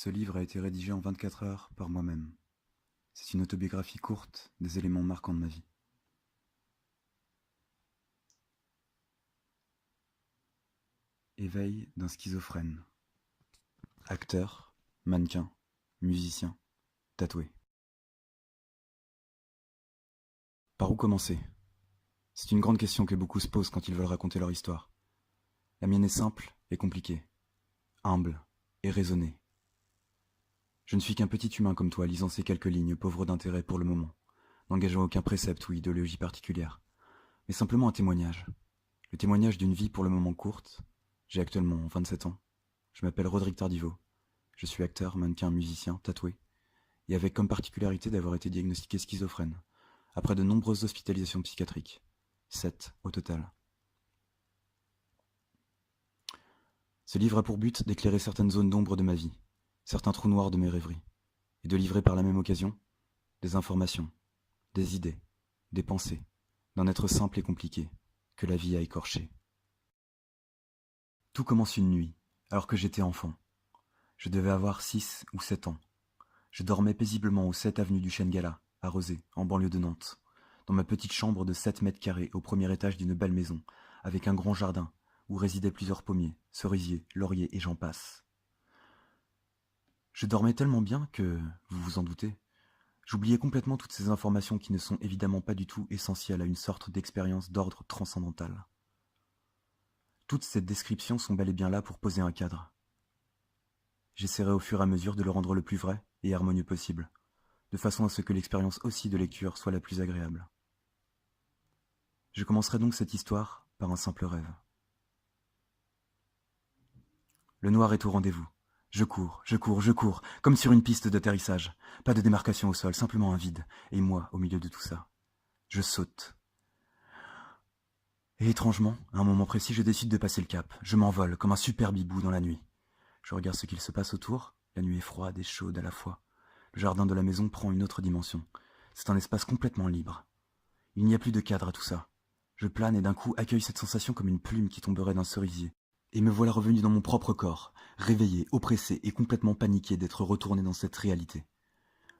Ce livre a été rédigé en 24 heures par moi-même. C'est une autobiographie courte des éléments marquants de ma vie. Éveil d'un schizophrène. Acteur, mannequin, musicien, tatoué. Par où commencer? C'est une grande question que beaucoup se posent quand ils veulent raconter leur histoire. La mienne est simple et compliquée, humble et raisonnée. Je ne suis qu'un petit humain comme toi, lisant ces quelques lignes, pauvre d'intérêt pour le moment, n'engageant aucun précepte ou idéologie particulière, mais simplement un témoignage. Le témoignage d'une vie pour le moment courte. J'ai actuellement 27 ans. Je m'appelle Rodrigue Tardiveau. Je suis acteur, mannequin, musicien, tatoué, et avec comme particularité d'avoir été diagnostiqué schizophrène, après de nombreuses hospitalisations psychiatriques. 7 au total. Ce livre a pour but d'éclairer certaines zones d'ombre de ma vie, certains trous noirs de mes rêveries, et de livrer par la même occasion des informations, des idées, des pensées, d'un être simple et compliqué, que la vie a écorché. Tout commence une nuit, alors que j'étais enfant. Je devais avoir 6 ou 7 ans. Je dormais paisiblement au 7 avenue du Chêne-Gala, à Rezé, en banlieue de Nantes, dans ma petite chambre de 7 mètres carrés au premier étage d'une belle maison, avec un grand jardin, où résidaient plusieurs pommiers, cerisiers, lauriers et j'en passe. Je dormais tellement bien que, vous vous en doutez, j'oubliais complètement toutes ces informations qui ne sont évidemment pas du tout essentielles à une sorte d'expérience d'ordre transcendantal. Toutes ces descriptions sont bel et bien là pour poser un cadre. J'essaierai au fur et à mesure de le rendre le plus vrai et harmonieux possible, de façon à ce que l'expérience aussi de lecture soit la plus agréable. Je commencerai donc cette histoire par un simple rêve. Le noir est au rendez-vous. Je cours, comme sur une piste d'atterrissage. Pas de démarcation au sol, simplement un vide, et moi au milieu de tout ça. Je saute. Et étrangement, à un moment précis, je décide de passer le cap. Je m'envole, comme un super bibou dans la nuit. Je regarde ce qu'il se passe autour. La nuit est froide et chaude à la fois. Le jardin de la maison prend une autre dimension. C'est un espace complètement libre. Il n'y a plus de cadre à tout ça. Je plane et d'un coup accueille cette sensation comme une plume qui tomberait d'un cerisier. Et me voilà revenu dans mon propre corps, réveillé, oppressé et complètement paniqué d'être retourné dans cette réalité.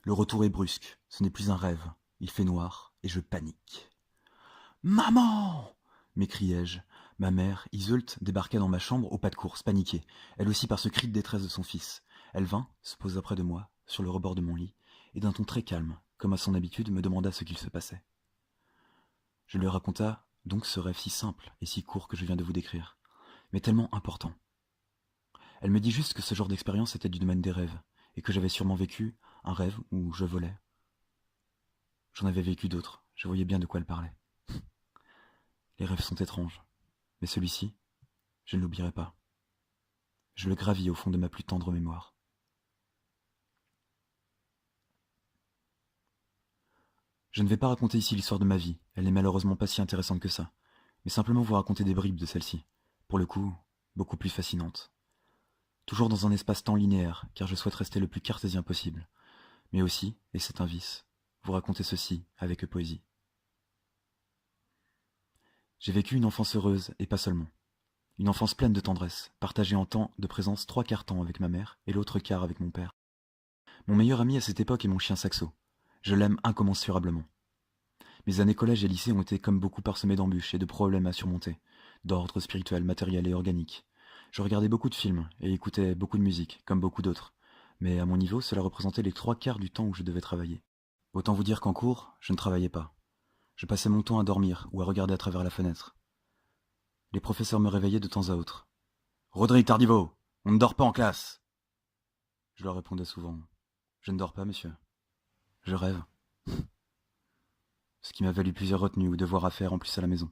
Le retour est brusque, ce n'est plus un rêve. Il fait noir et je panique. « Maman !» m'écriai-je. Ma mère, Iseult, débarqua dans ma chambre au pas de course, paniquée, elle aussi par ce cri de détresse de son fils. Elle vint, se posa près de moi, sur le rebord de mon lit, et d'un ton très calme, comme à son habitude, me demanda ce qu'il se passait. Je lui raconta donc ce rêve si simple et si court que je viens de vous décrire, mais tellement important. Elle me dit juste que ce genre d'expérience était du domaine des rêves, et que j'avais sûrement vécu un rêve où je volais. J'en avais vécu d'autres, je voyais bien de quoi elle parlait. Les rêves sont étranges, mais celui-ci, je ne l'oublierai pas. Je le gravis au fond de ma plus tendre mémoire. Je ne vais pas raconter ici l'histoire de ma vie, elle n'est malheureusement pas si intéressante que ça, mais simplement vous raconter des bribes de celle-ci, pour le coup, beaucoup plus fascinantes. Toujours dans un espace-temps linéaire, car je souhaite rester le plus cartésien possible, mais aussi, et c'est un vice, vous raconter ceci avec poésie. J'ai vécu une enfance heureuse, et pas seulement. Une enfance pleine de tendresse, partagée en temps de présence 3/4 temps avec ma mère et l'autre quart avec mon père. Mon meilleur ami à cette époque est mon chien Saxo. Je l'aime incommensurablement. Mes années collège et lycée ont été comme beaucoup parsemées d'embûches et de problèmes à surmonter, d'ordre spirituel, matériel et organique. Je regardais beaucoup de films et écoutais beaucoup de musique, comme beaucoup d'autres. Mais à mon niveau, cela représentait les 3/4 du temps où je devais travailler. Autant vous dire qu'en cours, je ne travaillais pas. Je passais mon temps à dormir ou à regarder à travers la fenêtre. Les professeurs me réveillaient de temps à autre. « Rodrigue Tardiveau, on ne dort pas en classe !» Je leur répondais souvent. « Je ne dors pas, monsieur. Je rêve. » Ce qui m'a valu plusieurs retenues ou devoirs à faire en plus à la maison.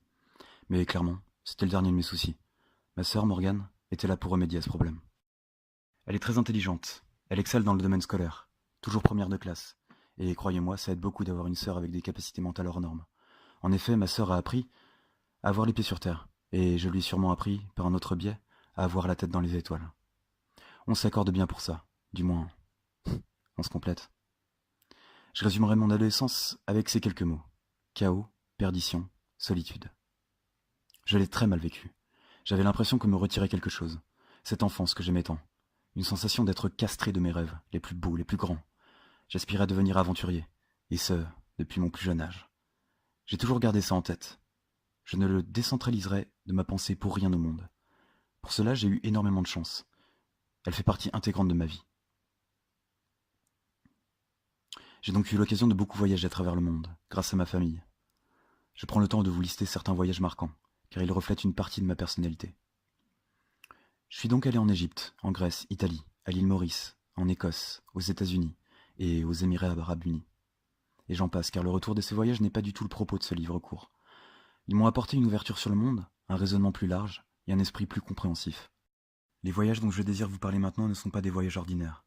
Mais clairement, c'était le dernier de mes soucis. Ma sœur, Morgane, était là pour remédier à ce problème. Elle est très intelligente. Elle excelle dans le domaine scolaire. Toujours première de classe. Et croyez-moi, ça aide beaucoup d'avoir une sœur avec des capacités mentales hors normes. En effet, ma sœur a appris à avoir les pieds sur terre. Et je lui ai sûrement appris, par un autre biais, à avoir la tête dans les étoiles. On s'accorde bien pour ça. Du moins, on se complète. Je résumerai mon adolescence avec ces quelques mots. Chaos, perdition, solitude. Je l'ai très mal vécu. J'avais l'impression qu'on me retirait quelque chose. Cette enfance que j'aimais tant. Une sensation d'être castré de mes rêves, les plus beaux, les plus grands. J'aspirais à devenir aventurier, et ce, depuis mon plus jeune âge. J'ai toujours gardé ça en tête. Je ne le décentraliserai de ma pensée pour rien au monde. Pour cela, j'ai eu énormément de chance. Elle fait partie intégrante de ma vie. J'ai donc eu l'occasion de beaucoup voyager à travers le monde, grâce à ma famille. Je prends le temps de vous lister certains voyages marquants, car ils reflètent une partie de ma personnalité. Je suis donc allé en Égypte, en Grèce, Italie, à l'île Maurice, en Écosse, aux États-Unis et aux Émirats arabes unis. Et j'en passe, car le retour de ces voyages n'est pas du tout le propos de ce livre court. Ils m'ont apporté une ouverture sur le monde, un raisonnement plus large et un esprit plus compréhensif. Les voyages dont je désire vous parler maintenant ne sont pas des voyages ordinaires,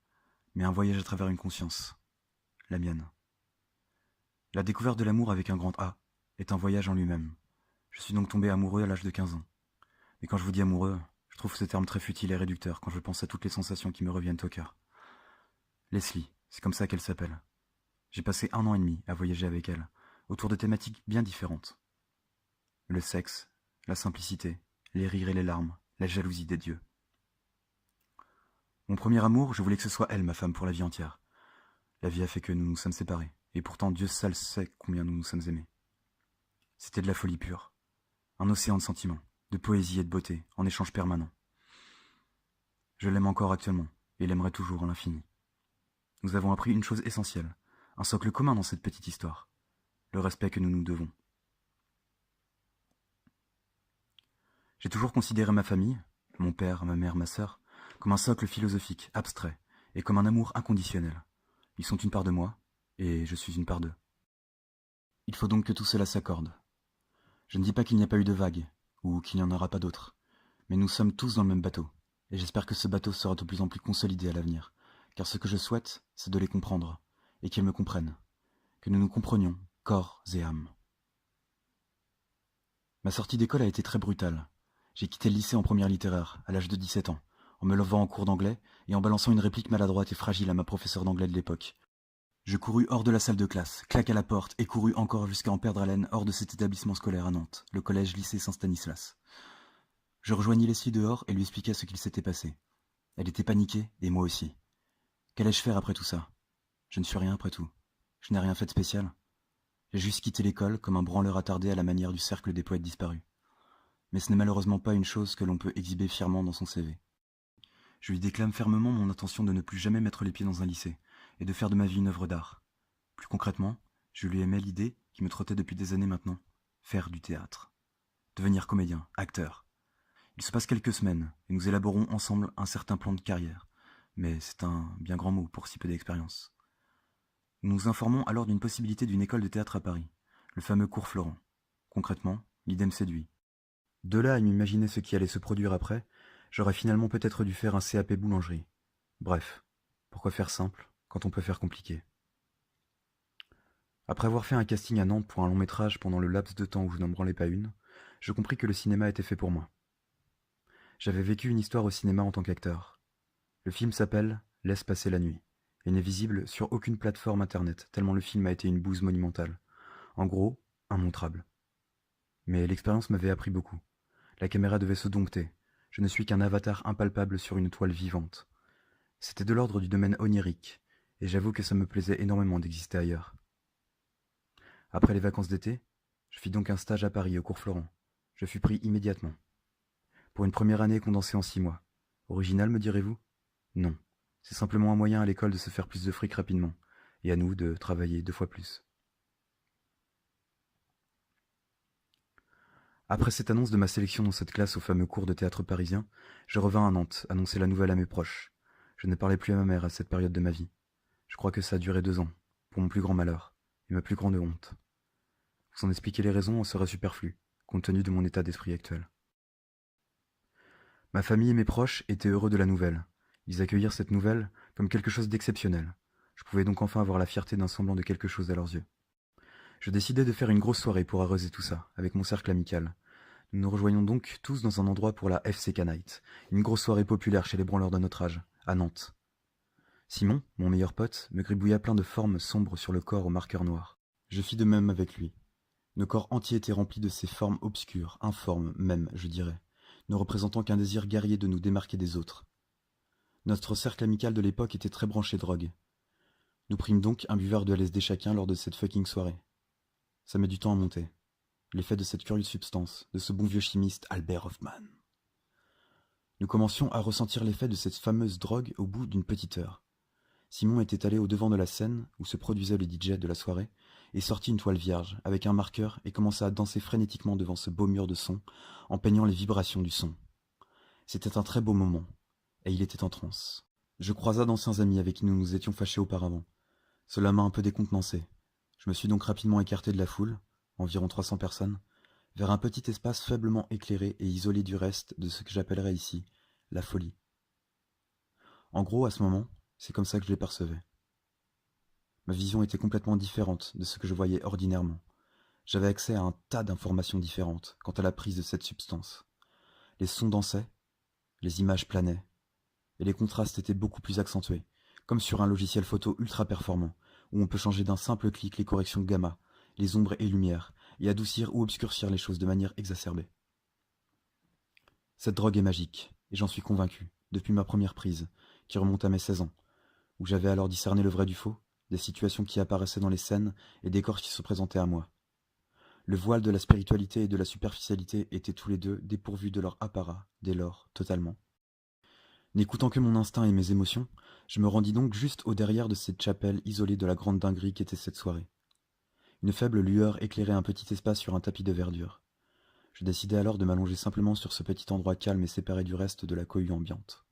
mais un voyage à travers une conscience, la mienne. La découverte de l'amour avec un grand A est un voyage en lui-même. Je suis donc tombé amoureux à l'âge de 15 ans. Mais quand je vous dis amoureux, je trouve ce terme très futile et réducteur quand je pense à toutes les sensations qui me reviennent au cœur. Leslie, c'est comme ça qu'elle s'appelle. J'ai passé 1 an et demi à voyager avec elle, autour de thématiques bien différentes. Le sexe, la simplicité, les rires et les larmes, la jalousie des dieux. Mon premier amour, je voulais que ce soit elle, ma femme, pour la vie entière. La vie a fait que nous nous sommes séparés, et pourtant Dieu seul sait combien nous nous sommes aimés. C'était de la folie pure, un océan de sentiments, de poésie et de beauté, en échange permanent. Je l'aime encore actuellement, et l'aimerai toujours à l'infini. Nous avons appris une chose essentielle, un socle commun dans cette petite histoire, le respect que nous nous devons. J'ai toujours considéré ma famille, mon père, ma mère, ma sœur, comme un socle philosophique, abstrait, et comme un amour inconditionnel. Ils sont une part de moi, et je suis une part d'eux. Il faut donc que tout cela s'accorde. Je ne dis pas qu'il n'y a pas eu de vagues, ou qu'il n'y en aura pas d'autres, mais nous sommes tous dans le même bateau, et j'espère que ce bateau sera de plus en plus consolidé à l'avenir, car ce que je souhaite, c'est de les comprendre, et qu'ils me comprennent, que nous nous comprenions, corps et âme. Ma sortie d'école a été très brutale. J'ai quitté le lycée en première littéraire, à l'âge de 17 ans, en me levant en cours d'anglais et en balançant une réplique maladroite et fragile à ma professeure d'anglais de l'époque. Je courus hors de la salle de classe, claque à la porte et courus encore jusqu'à en perdre haleine hors de cet établissement scolaire à Nantes, le collège-lycée Saint-Stanislas. Je rejoignis Leslie dehors et lui expliquai ce qu'il s'était passé. Elle était paniquée, et moi aussi. Qu'allais-je faire après tout ça? Je ne suis rien après tout. Je n'ai rien fait de spécial. J'ai juste quitté l'école comme un branleur attardé à la manière du cercle des poètes disparus. Mais ce n'est malheureusement pas une chose que l'on peut exhiber fièrement dans son CV. Je lui déclame fermement mon intention de ne plus jamais mettre les pieds dans un lycée, et de faire de ma vie une œuvre d'art. Plus concrètement, je lui émets l'idée qui me trottait depuis des années maintenant, faire du théâtre. Devenir comédien, acteur. Il se passe quelques semaines, et nous élaborons ensemble un certain plan de carrière, mais c'est un bien grand mot pour si peu d'expérience. Nous nous informons alors d'une possibilité d'une école de théâtre à Paris, le fameux cours Florent. Concrètement, l'idée me séduit. De là à m'imaginer ce qui allait se produire après, j'aurais finalement peut-être dû faire un CAP boulangerie. Bref, pourquoi faire simple quand on peut faire compliqué? Après avoir fait un casting à Nantes pour un long métrage pendant le laps de temps où je n'en branlais pas une, je compris que le cinéma était fait pour moi. J'avais vécu une histoire au cinéma en tant qu'acteur. Le film s'appelle « Laisse passer la nuit » et n'est visible sur aucune plateforme internet, tellement le film a été une bouse monumentale. En gros, immontrable. Mais l'expérience m'avait appris beaucoup. La caméra devait se dompter. Je ne suis qu'un avatar impalpable sur une toile vivante. C'était de l'ordre du domaine onirique, et j'avoue que ça me plaisait énormément d'exister ailleurs. Après les vacances d'été, je fis donc un stage à Paris, au cours Florent. Je fus pris immédiatement. Pour une première année condensée en 6 mois. Original, me direz-vous? Non. C'est simplement un moyen à l'école de se faire plus de fric rapidement, et à nous de travailler 2 fois plus. Après cette annonce de ma sélection dans cette classe au fameux cours de théâtre parisien, je revins à Nantes, annoncer la nouvelle à mes proches. Je ne parlais plus à ma mère à cette période de ma vie. Je crois que ça a duré 2 ans, pour mon plus grand malheur, et ma plus grande honte. Vous en expliquer les raisons en serait superflu, compte tenu de mon état d'esprit actuel. Ma famille et mes proches étaient heureux de la nouvelle. Ils accueillirent cette nouvelle comme quelque chose d'exceptionnel. Je pouvais donc enfin avoir la fierté d'un semblant de quelque chose à leurs yeux. Je décidai de faire une grosse soirée pour arroser tout ça, avec mon cercle amical. Nous nous rejoignons donc tous dans un endroit pour la FCK Night, une grosse soirée populaire chez les branleurs de notre âge, à Nantes. Simon, mon meilleur pote, me gribouilla plein de formes sombres sur le corps au marqueur noir. Je fis de même avec lui. Nos corps entiers étaient remplis de ces formes obscures, informes même, je dirais, ne représentant qu'un désir guerrier de nous démarquer des autres. Notre cercle amical de l'époque était très branché drogue. Nous prîmes donc un buveur de LSD chacun lors de cette fucking soirée. Ça met du temps à monter. L'effet de cette curieuse substance, de ce bon vieux chimiste Albert Hoffman. Nous commencions à ressentir l'effet de cette fameuse drogue au bout d'une petite heure. Simon était allé au devant de la scène, où se produisait le DJ de la soirée, et sortit une toile vierge, avec un marqueur, et commença à danser frénétiquement devant ce beau mur de son, en peignant les vibrations du son. C'était un très beau moment, et il était en transe. Je croisa d'anciens amis avec qui nous nous étions fâchés auparavant. Cela m'a un peu décontenancé. Je me suis donc rapidement écarté de la foule, environ 300 personnes, vers un petit espace faiblement éclairé et isolé du reste de ce que j'appellerais ici la folie. En gros, à ce moment, c'est comme ça que je les percevais. Ma vision était complètement différente de ce que je voyais ordinairement. J'avais accès à un tas d'informations différentes quant à la prise de cette substance. Les sons dansaient, les images planaient, et les contrastes étaient beaucoup plus accentués, comme sur un logiciel photo ultra performant, où on peut changer d'un simple clic les corrections gamma, les ombres et lumières, et adoucir ou obscurcir les choses de manière exacerbée. Cette drogue est magique, et j'en suis convaincu, depuis ma première prise, qui remonte à mes 16 ans, où j'avais alors discerné le vrai du faux, des situations qui apparaissaient dans les scènes et des corps qui se présentaient à moi. Le voile de la spiritualité et de la superficialité étaient tous les deux dépourvus de leur apparat, dès lors, totalement. N'écoutant que mon instinct et mes émotions, je me rendis donc juste au derrière de cette chapelle isolée de la grande dinguerie qu'était cette soirée. Une faible lueur éclairait un petit espace sur un tapis de verdure. Je décidai alors de m'allonger simplement sur ce petit endroit calme et séparé du reste de la cohue ambiante.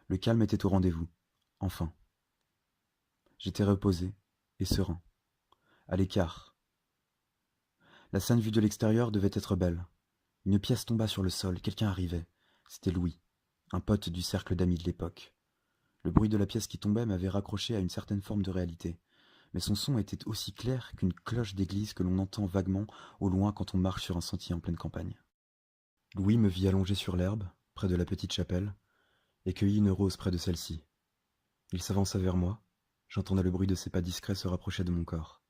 Le calme était au rendez-vous, enfin. J'étais reposé et serein, à l'écart. La scène vue de l'extérieur devait être belle. Une pièce tomba sur le sol, quelqu'un arrivait. C'était Louis, un pote du cercle d'amis de l'époque. Le bruit de la pièce qui tombait m'avait raccroché à une certaine forme de réalité, mais son son était aussi clair qu'une cloche d'église que l'on entend vaguement au loin quand on marche sur un sentier en pleine campagne. Louis me vit allongé sur l'herbe, près de la petite chapelle, et cueillit une rose près de celle-ci. Il s'avança vers moi, j'entendais le bruit de ses pas discrets se rapprocher de mon corps.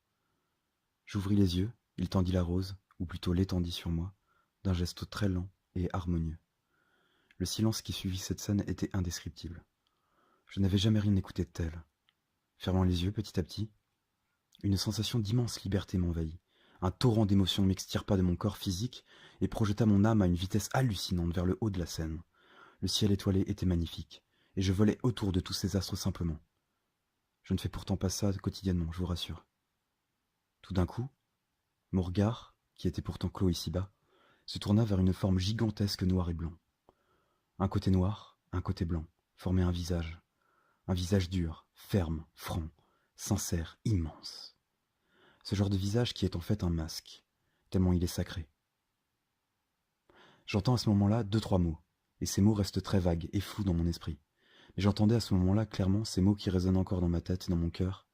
J'ouvris les yeux, il tendit la rose, ou plutôt l'étendit sur moi, d'un geste très lent et harmonieux. Le silence qui suivit cette scène était indescriptible. Je n'avais jamais rien écouté de tel. Fermant les yeux petit à petit, une sensation d'immense liberté m'envahit. Un torrent d'émotions m'extirpa de mon corps physique et projeta mon âme à une vitesse hallucinante vers le haut de la scène. Le ciel étoilé était magnifique, et je volais autour de tous ces astres simplement. Je ne fais pourtant pas ça quotidiennement, je vous rassure. Tout d'un coup, mon regard, qui était pourtant clos ici-bas, se tourna vers une forme gigantesque noir et blanc. Un côté noir, un côté blanc, formait un visage. Un visage dur, ferme, franc, sincère, immense. Ce genre de visage qui est en fait un masque, tellement il est sacré. J'entends à ce moment-là 2-3 mots, et ces mots restent très vagues et flous dans mon esprit. Mais j'entendais à ce moment-là clairement ces mots qui résonnent encore dans ma tête et dans mon cœur.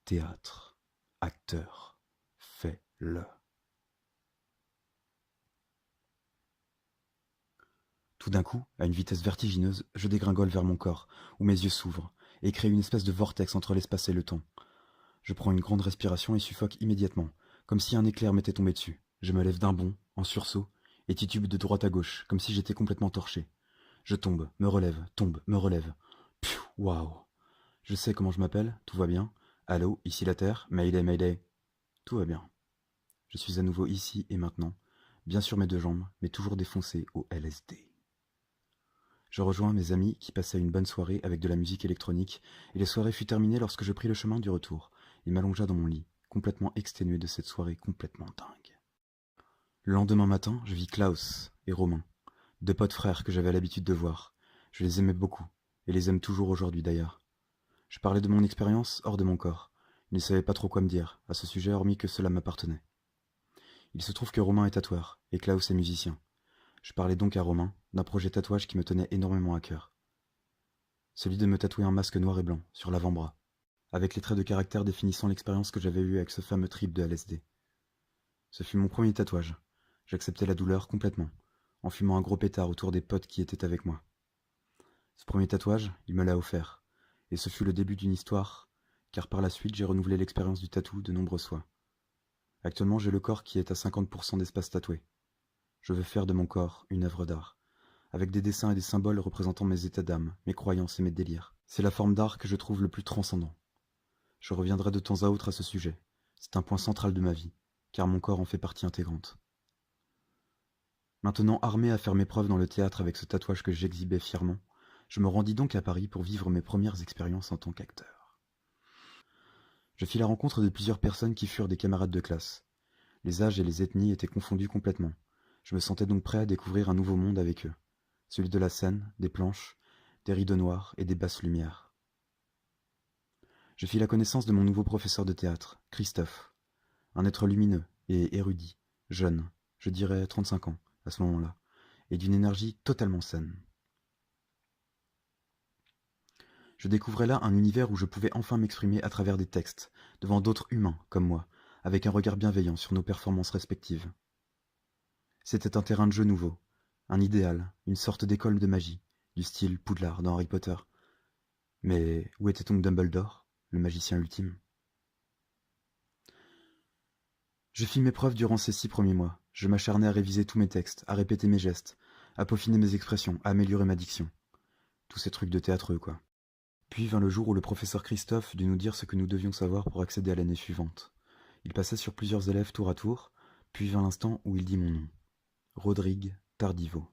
Théâtre, acteur, fais-le. Tout d'un coup, à une vitesse vertigineuse, je dégringole vers mon corps, où mes yeux s'ouvrent, et créent une espèce de vortex entre l'espace et le temps. Je prends une grande respiration et suffoque immédiatement, comme si un éclair m'était tombé dessus. Je me lève d'un bond, en sursaut, et titube de droite à gauche, comme si j'étais complètement torché. Je tombe, me relève, tombe, me relève. Piou, waouh. Je sais comment je m'appelle, tout va bien. Allô, ici la Terre, Mayday, Mayday. Tout va bien. Je suis à nouveau ici et maintenant, bien sur mes 2 jambes, mais toujours défoncé au LSD. Je rejoins mes amis qui passaient une bonne soirée avec de la musique électronique, et la soirée fut terminée lorsque je pris le chemin du retour, et m'allongea dans mon lit, complètement exténué de cette soirée complètement dingue. Le lendemain matin, je vis Klaus et Romain, 2 potes frères que j'avais l'habitude de voir. Je les aimais beaucoup, et les aime toujours aujourd'hui d'ailleurs. Je parlais de mon expérience hors de mon corps. Ils ne savaient pas trop quoi me dire, à ce sujet hormis que cela m'appartenait. Il se trouve que Romain est tatoueur, et Klaus est musicien. Je parlais donc à Romain d'un projet tatouage qui me tenait énormément à cœur. Celui de me tatouer un masque noir et blanc, sur l'avant-bras, avec les traits de caractère définissant l'expérience que j'avais eue avec ce fameux trip de LSD. Ce fut mon premier tatouage. J'acceptais la douleur complètement, en fumant un gros pétard autour des potes qui étaient avec moi. Ce premier tatouage, il me l'a offert, et ce fut le début d'une histoire, car par la suite j'ai renouvelé l'expérience du tatou de nombreuses fois. Actuellement j'ai le corps qui est à 50% d'espace tatoué. Je veux faire de mon corps une œuvre d'art, avec des dessins et des symboles représentant mes états d'âme, mes croyances et mes délires. C'est la forme d'art que je trouve le plus transcendant. Je reviendrai de temps à autre à ce sujet. C'est un point central de ma vie, car mon corps en fait partie intégrante. Maintenant armé à faire mes preuves dans le théâtre avec ce tatouage que j'exhibais fièrement, je me rendis donc à Paris pour vivre mes premières expériences en tant qu'acteur. Je fis la rencontre de plusieurs personnes qui furent des camarades de classe. Les âges et les ethnies étaient confondus complètement. Je me sentais donc prêt à découvrir un nouveau monde avec eux, celui de la scène, des planches, des rideaux noirs et des basses lumières. Je fis la connaissance de mon nouveau professeur de théâtre, Christophe, un être lumineux et érudit, jeune, je dirais 35 ans à ce moment-là, et d'une énergie totalement saine. Je découvrais là un univers où je pouvais enfin m'exprimer à travers des textes, devant d'autres humains comme moi, avec un regard bienveillant sur nos performances respectives. C'était un terrain de jeu nouveau, un idéal, une sorte d'école de magie, du style Poudlard dans Harry Potter. Mais où était donc Dumbledore, le magicien ultime? Je fis mes preuves durant ces 6 premiers mois. Je m'acharnais à réviser tous mes textes, à répéter mes gestes, à peaufiner mes expressions, à améliorer ma diction. Tous ces trucs de théâtreux, quoi. Puis vint le jour où le professeur Christophe dut nous dire ce que nous devions savoir pour accéder à l'année suivante. Il passa sur plusieurs élèves tour à tour, puis vint l'instant où il dit mon nom. Rodrigue Tardiveau.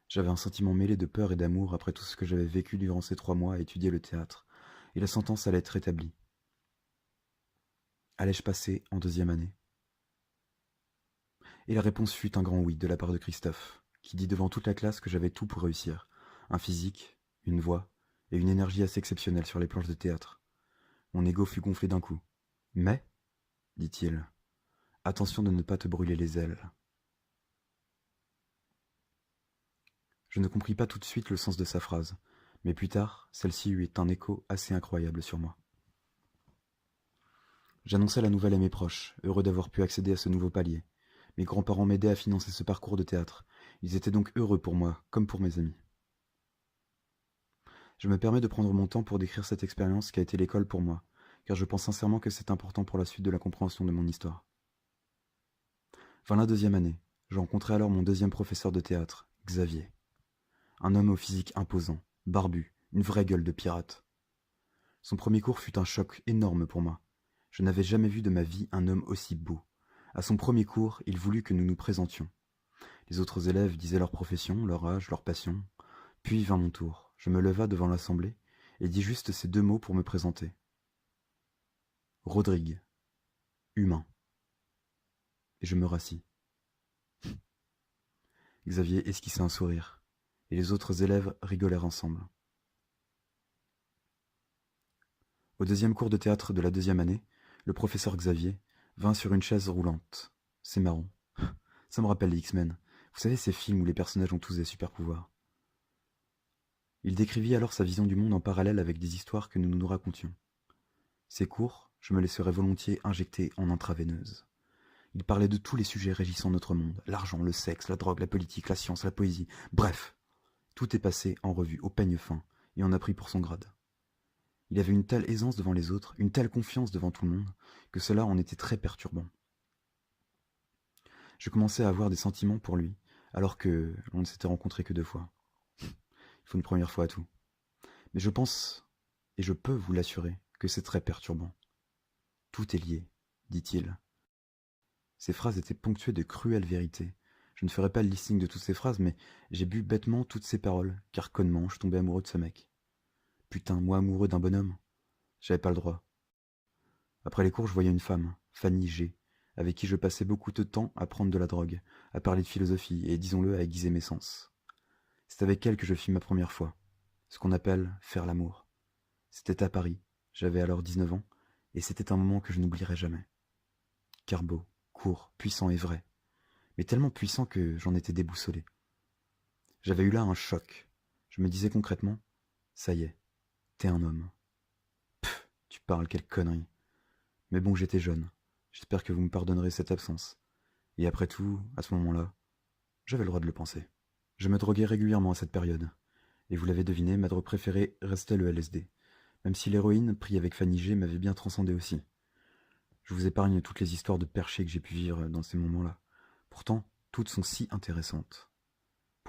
J'avais un sentiment mêlé de peur et d'amour après tout ce que j'avais vécu durant ces 3 mois à étudier le théâtre, et la sentence allait être rétablie. Allais-je passer en 2e année? Et la réponse fut un grand oui de la part de Christophe, qui dit devant toute la classe que j'avais tout pour réussir. Un physique, une voix, et une énergie assez exceptionnelle sur les planches de théâtre. Mon ego fut gonflé d'un coup. Mais, dit-il, attention de ne pas te brûler les ailes. Je ne compris pas tout de suite le sens de sa phrase, mais plus tard, celle-ci eut un écho assez incroyable sur moi. J'annonçai la nouvelle à mes proches, heureux d'avoir pu accéder à ce nouveau palier. Mes grands-parents m'aidaient à financer ce parcours de théâtre. Ils étaient donc heureux pour moi, comme pour mes amis. Je me permets de prendre mon temps pour décrire cette expérience qui a été l'école pour moi, car je pense sincèrement que c'est important pour la suite de la compréhension de mon histoire. Vint la 2e année. Je rencontrai alors mon 2e professeur de théâtre, Xavier. Un homme au physique imposant, barbu, une vraie gueule de pirate. Son premier cours fut un choc énorme pour moi. Je n'avais jamais vu de ma vie un homme aussi beau. À son premier cours, il voulut que nous nous présentions. Les autres élèves disaient leur profession, leur âge, leur passion. Puis vint mon tour. Je me leva devant l'assemblée et dis juste ces 2 mots pour me présenter. Rodrigue. Humain. Et je me rassis. Xavier esquissa un sourire, et les autres élèves rigolèrent ensemble. Au 2e cours de théâtre de la 2e année, le professeur Xavier vint sur une chaise roulante. C'est marrant. Ça me rappelle les X-Men. Vous savez, ces films où les personnages ont tous des super-pouvoirs. Il décrivit alors sa vision du monde en parallèle avec des histoires que nous nous racontions. Ces cours, je me laisserais volontiers injecter en intraveineuse. Il parlait de tous les sujets régissant notre monde, l'argent, le sexe, la drogue, la politique, la science, la poésie, bref, tout est passé en revue au peigne fin, et on a pris pour son grade. Il avait une telle aisance devant les autres, une telle confiance devant tout le monde, que cela en était très perturbant. Je commençais à avoir des sentiments pour lui, alors que l'on ne s'était rencontrés que 2 fois. Il faut une première fois à tout. Mais je pense, et je peux vous l'assurer, que c'est très perturbant. Tout est lié, dit-il. Ces phrases étaient ponctuées de cruelles vérités. Je ne ferai pas le listing de toutes ces phrases, mais j'ai bu bêtement toutes ces paroles, car connement, je tombais amoureux de ce mec. Putain, moi amoureux d'un bonhomme? J'avais pas le droit. Après les cours, je voyais une femme, Fanny G, avec qui je passais beaucoup de temps à prendre de la drogue, à parler de philosophie et, disons-le, à aiguiser mes sens. C'est avec elle que je fis ma première fois, ce qu'on appelle faire l'amour. C'était à Paris, j'avais alors 19 ans, et c'était un moment que je n'oublierai jamais. Carbo, court, puissant et vrai, mais tellement puissant que j'en étais déboussolé. J'avais eu là un choc. Je me disais concrètement, ça y est, t'es un homme. Pff, tu parles, quelle connerie. Mais bon, j'étais jeune. J'espère que vous me pardonnerez cette absence. Et après tout, à ce moment-là, j'avais le droit de le penser. Je me droguais régulièrement à cette période. Et vous l'avez deviné, ma drogue préférée restait le LSD. Même si l'héroïne, pris avec Fanny G, m'avait bien transcendé aussi. Je vous épargne toutes les histoires de perchés que j'ai pu vivre dans ces moments-là. Pourtant, toutes sont si intéressantes.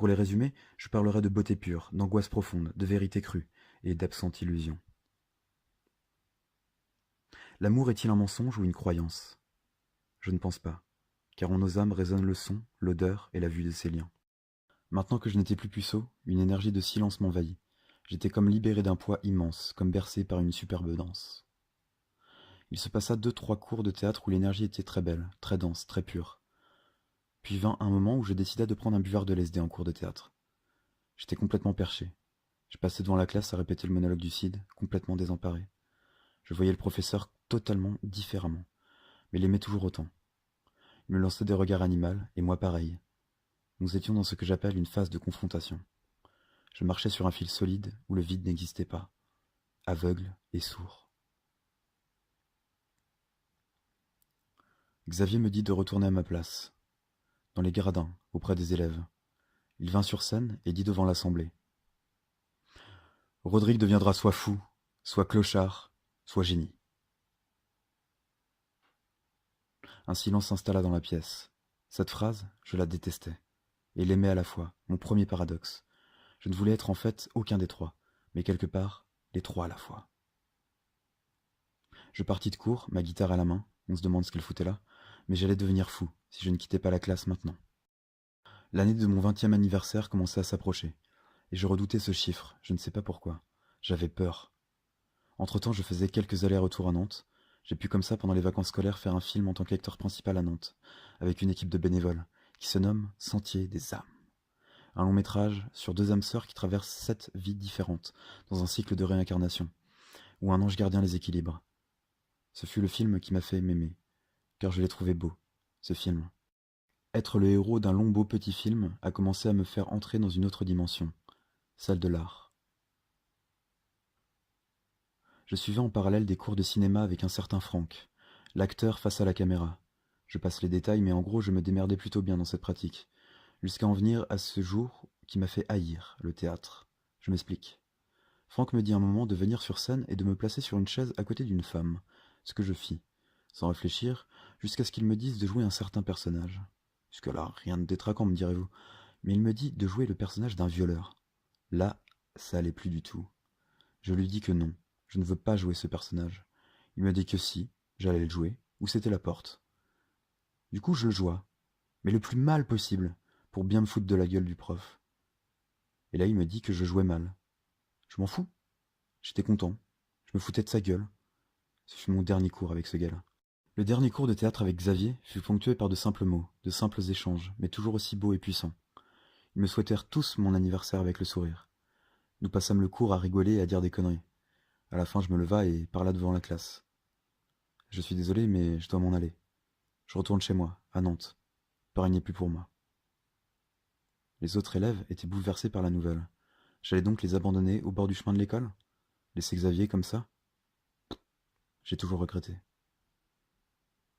Pour les résumer, je parlerai de beauté pure, d'angoisse profonde, de vérité crue et d'absente illusion. L'amour est-il un mensonge ou une croyance? Je ne pense pas, car en nos âmes résonnent le son, l'odeur et la vue de ces liens. Maintenant que je n'étais plus puceau, une énergie de silence m'envahit. J'étais comme libéré d'un poids immense, comme bercé par une superbe danse. Il se passa 2-3 cours de théâtre où l'énergie était très belle, très dense, très pure. Puis vint un moment où je décidai de prendre un buvard de LSD en cours de théâtre. J'étais complètement perché. Je passais devant la classe à répéter le monologue du Cid, complètement désemparé. Je voyais le professeur totalement différemment, mais l'aimais toujours autant. Il me lançait des regards animaux, et moi pareil. Nous étions dans ce que j'appelle une phase de confrontation. Je marchais sur un fil solide où le vide n'existait pas, aveugle et sourd. Xavier me dit de retourner à ma place, dans les gradins, auprès des élèves. Il vint sur scène et dit devant l'assemblée. Rodrigue deviendra soit fou, soit clochard, soit génie. Un silence s'installa dans la pièce. Cette phrase, je la détestais, et l'aimais à la fois, mon premier paradoxe. Je ne voulais être en fait aucun des trois, mais quelque part, les trois à la fois. Je partis de cours, ma guitare à la main, on se demande ce qu'elle foutait là, mais j'allais devenir fou, si je ne quittais pas la classe maintenant. L'année de mon 20e anniversaire commençait à s'approcher, et je redoutais ce chiffre, je ne sais pas pourquoi. J'avais peur. Entre-temps, je faisais quelques allers-retours à Nantes. J'ai pu comme ça, pendant les vacances scolaires, faire un film en tant qu'acteur principal à Nantes, avec une équipe de bénévoles, qui se nomme Sentier des âmes. Un long métrage sur 2 âmes sœurs qui traversent 7 vies différentes, dans un cycle de réincarnation, où un ange gardien les équilibre. Ce fut le film qui m'a fait m'aimer, car je l'ai trouvé beau, ce film. Être le héros d'un long beau petit film a commencé à me faire entrer dans une autre dimension, celle de l'art. Je suivais en parallèle des cours de cinéma avec un certain Franck, l'acteur face à la caméra. Je passe les détails, mais en gros je me démerdais plutôt bien dans cette pratique, jusqu'à en venir à ce jour qui m'a fait haïr le théâtre. Je m'explique. Franck me dit un moment de venir sur scène et de me placer sur une chaise à côté d'une femme, ce que je fis, sans réfléchir, jusqu'à ce qu'il me dise de jouer un certain personnage. Jusque-là, rien de détraquant, me direz-vous, mais il me dit de jouer le personnage d'un violeur. Là, ça allait plus du tout. Je lui dis que non, je ne veux pas jouer ce personnage. Il me dit que si, j'allais le jouer, ou c'était la porte. Du coup, je le joua, mais le plus mal possible, pour bien me foutre de la gueule du prof. Et là, il me dit que je jouais mal. Je m'en fous. J'étais content. Je me foutais de sa gueule. Ce fut mon dernier cours avec ce gars-là. Le dernier cours de théâtre avec Xavier fut ponctué par de simples mots, de simples échanges, mais toujours aussi beaux et puissants. Ils me souhaitèrent tous mon anniversaire avec le sourire. Nous passâmes le cours à rigoler et à dire des conneries. À la fin, je me leva et parla devant la classe. Je suis désolé, mais je dois m'en aller. Je retourne chez moi, à Nantes. Paris n'est plus pour moi. Les autres élèves étaient bouleversés par la nouvelle. J'allais donc les abandonner au bord du chemin de l'école? Laisser Xavier comme ça? J'ai toujours regretté.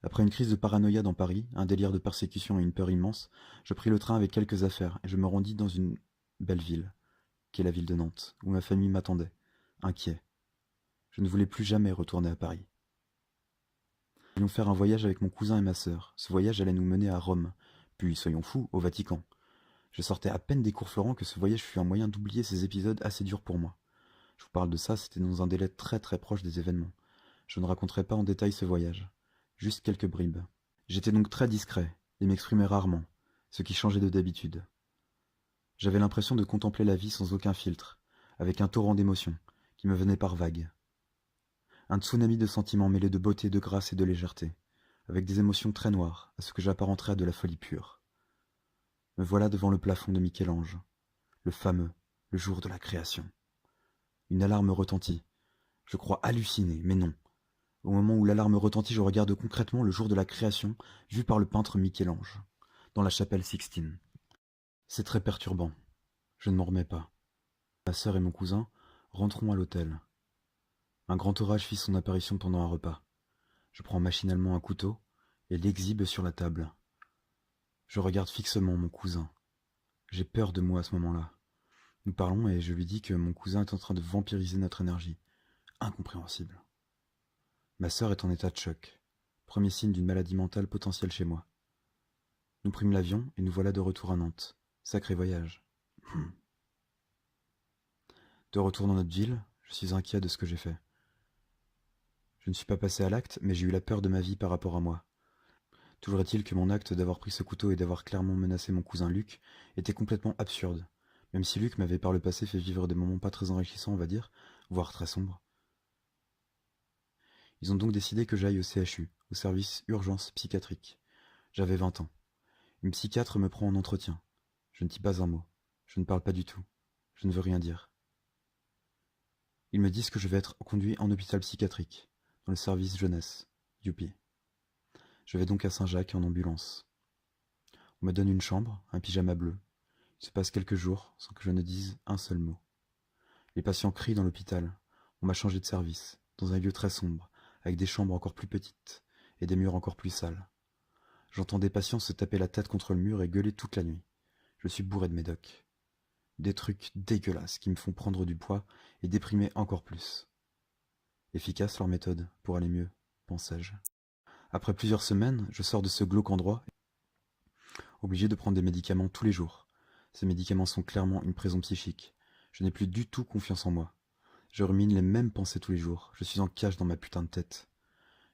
Après une crise de paranoïa dans Paris, un délire de persécution et une peur immense, je pris le train avec quelques affaires et je me rendis dans une belle ville, qui est la ville de Nantes, où ma famille m'attendait, inquiet. Je ne voulais plus jamais retourner à Paris. Nous allions faire un voyage avec mon cousin et ma sœur. Ce voyage allait nous mener à Rome, puis, soyons fous, au Vatican. Je sortais à peine des cours Florent que ce voyage fut un moyen d'oublier ces épisodes assez durs pour moi. Je vous parle de ça, c'était dans un délai très très proche des événements. Je ne raconterai pas en détail ce voyage, juste quelques bribes. J'étais donc très discret, et m'exprimais rarement, ce qui changeait de d'habitude. J'avais l'impression de contempler la vie sans aucun filtre, avec un torrent d'émotions, qui me venait par vagues. Un tsunami de sentiments mêlés de beauté, de grâce et de légèreté, avec des émotions très noires, à ce que j'apparenterais à de la folie pure. Me voilà devant le plafond de Michel-Ange, le fameux, le jour de la création. Une alarme retentit. Je crois halluciner, mais non. Au moment où l'alarme retentit, je regarde concrètement le jour de la création, vu par le peintre Michel-Ange, dans la chapelle Sixtine. C'est très perturbant. Je ne m'en remets pas. Ma sœur et mon cousin rentreront à l'hôtel. Un grand orage fit son apparition pendant un repas. Je prends machinalement un couteau et l'exhibe sur la table. Je regarde fixement mon cousin. J'ai peur de moi à ce moment-là. Nous parlons et je lui dis que mon cousin est en train de vampiriser notre énergie. Incompréhensible. Ma sœur est en état de choc. Premier signe d'une maladie mentale potentielle chez moi. Nous prîmes l'avion et nous voilà de retour à Nantes. Sacré voyage. De retour dans notre ville, je suis inquiet de ce que j'ai fait. Je ne suis pas passé à l'acte, mais j'ai eu la peur de ma vie par rapport à moi. Toujours est-il que mon acte d'avoir pris ce couteau et d'avoir clairement menacé mon cousin Luc était complètement absurde, même si Luc m'avait par le passé fait vivre des moments pas très enrichissants, on va dire, voire très sombres. Ils ont donc décidé que j'aille au CHU, au service urgence psychiatrique. J'avais 20 ans. Une psychiatre me prend en entretien. Je ne dis pas un mot. Je ne parle pas du tout. Je ne veux rien dire. Ils me disent que je vais être conduit en hôpital psychiatrique, dans le service jeunesse. Youpi. Je vais donc à Saint-Jacques en ambulance. On me donne une chambre, un pyjama bleu. Il se passe quelques jours sans que je ne dise un seul mot. Les patients crient dans l'hôpital. On m'a changé de service, dans un lieu très sombre, avec des chambres encore plus petites et des murs encore plus sales. J'entends des patients se taper la tête contre le mur et gueuler toute la nuit. Je suis bourré de médocs. Des trucs dégueulasses qui me font prendre du poids et déprimer encore plus. Efficace leur méthode, pour aller mieux, pensais-je. Après plusieurs semaines, je sors de ce glauque endroit, obligé de prendre des médicaments tous les jours. Ces médicaments sont clairement une prison psychique. Je n'ai plus du tout confiance en moi. Je rumine les mêmes pensées tous les jours. Je suis en cage dans ma putain de tête.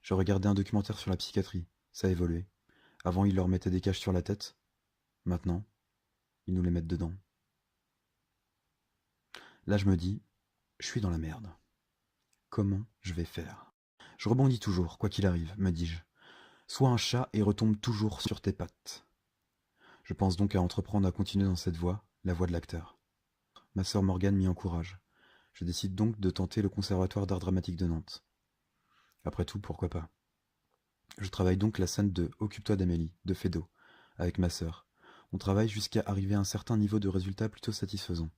Je regardais un documentaire sur la psychiatrie. Ça a évolué. Avant, ils leur mettaient des caches sur la tête. Maintenant, ils nous les mettent dedans. Là, je me dis, je suis dans la merde. Comment je vais faire? Je rebondis toujours, quoi qu'il arrive, me dis-je. Sois un chat et retombe toujours sur tes pattes. Je pense donc à entreprendre à continuer dans cette voie, la voie de l'acteur. Ma sœur Morgane m'y encourage. Je décide donc de tenter le Conservatoire d'art dramatique de Nantes. Après tout, pourquoi pas? Je travaille donc la scène de Occupe-toi d'Amélie, de Feydeau, avec ma sœur. On travaille jusqu'à arriver à un certain niveau de résultat plutôt satisfaisant.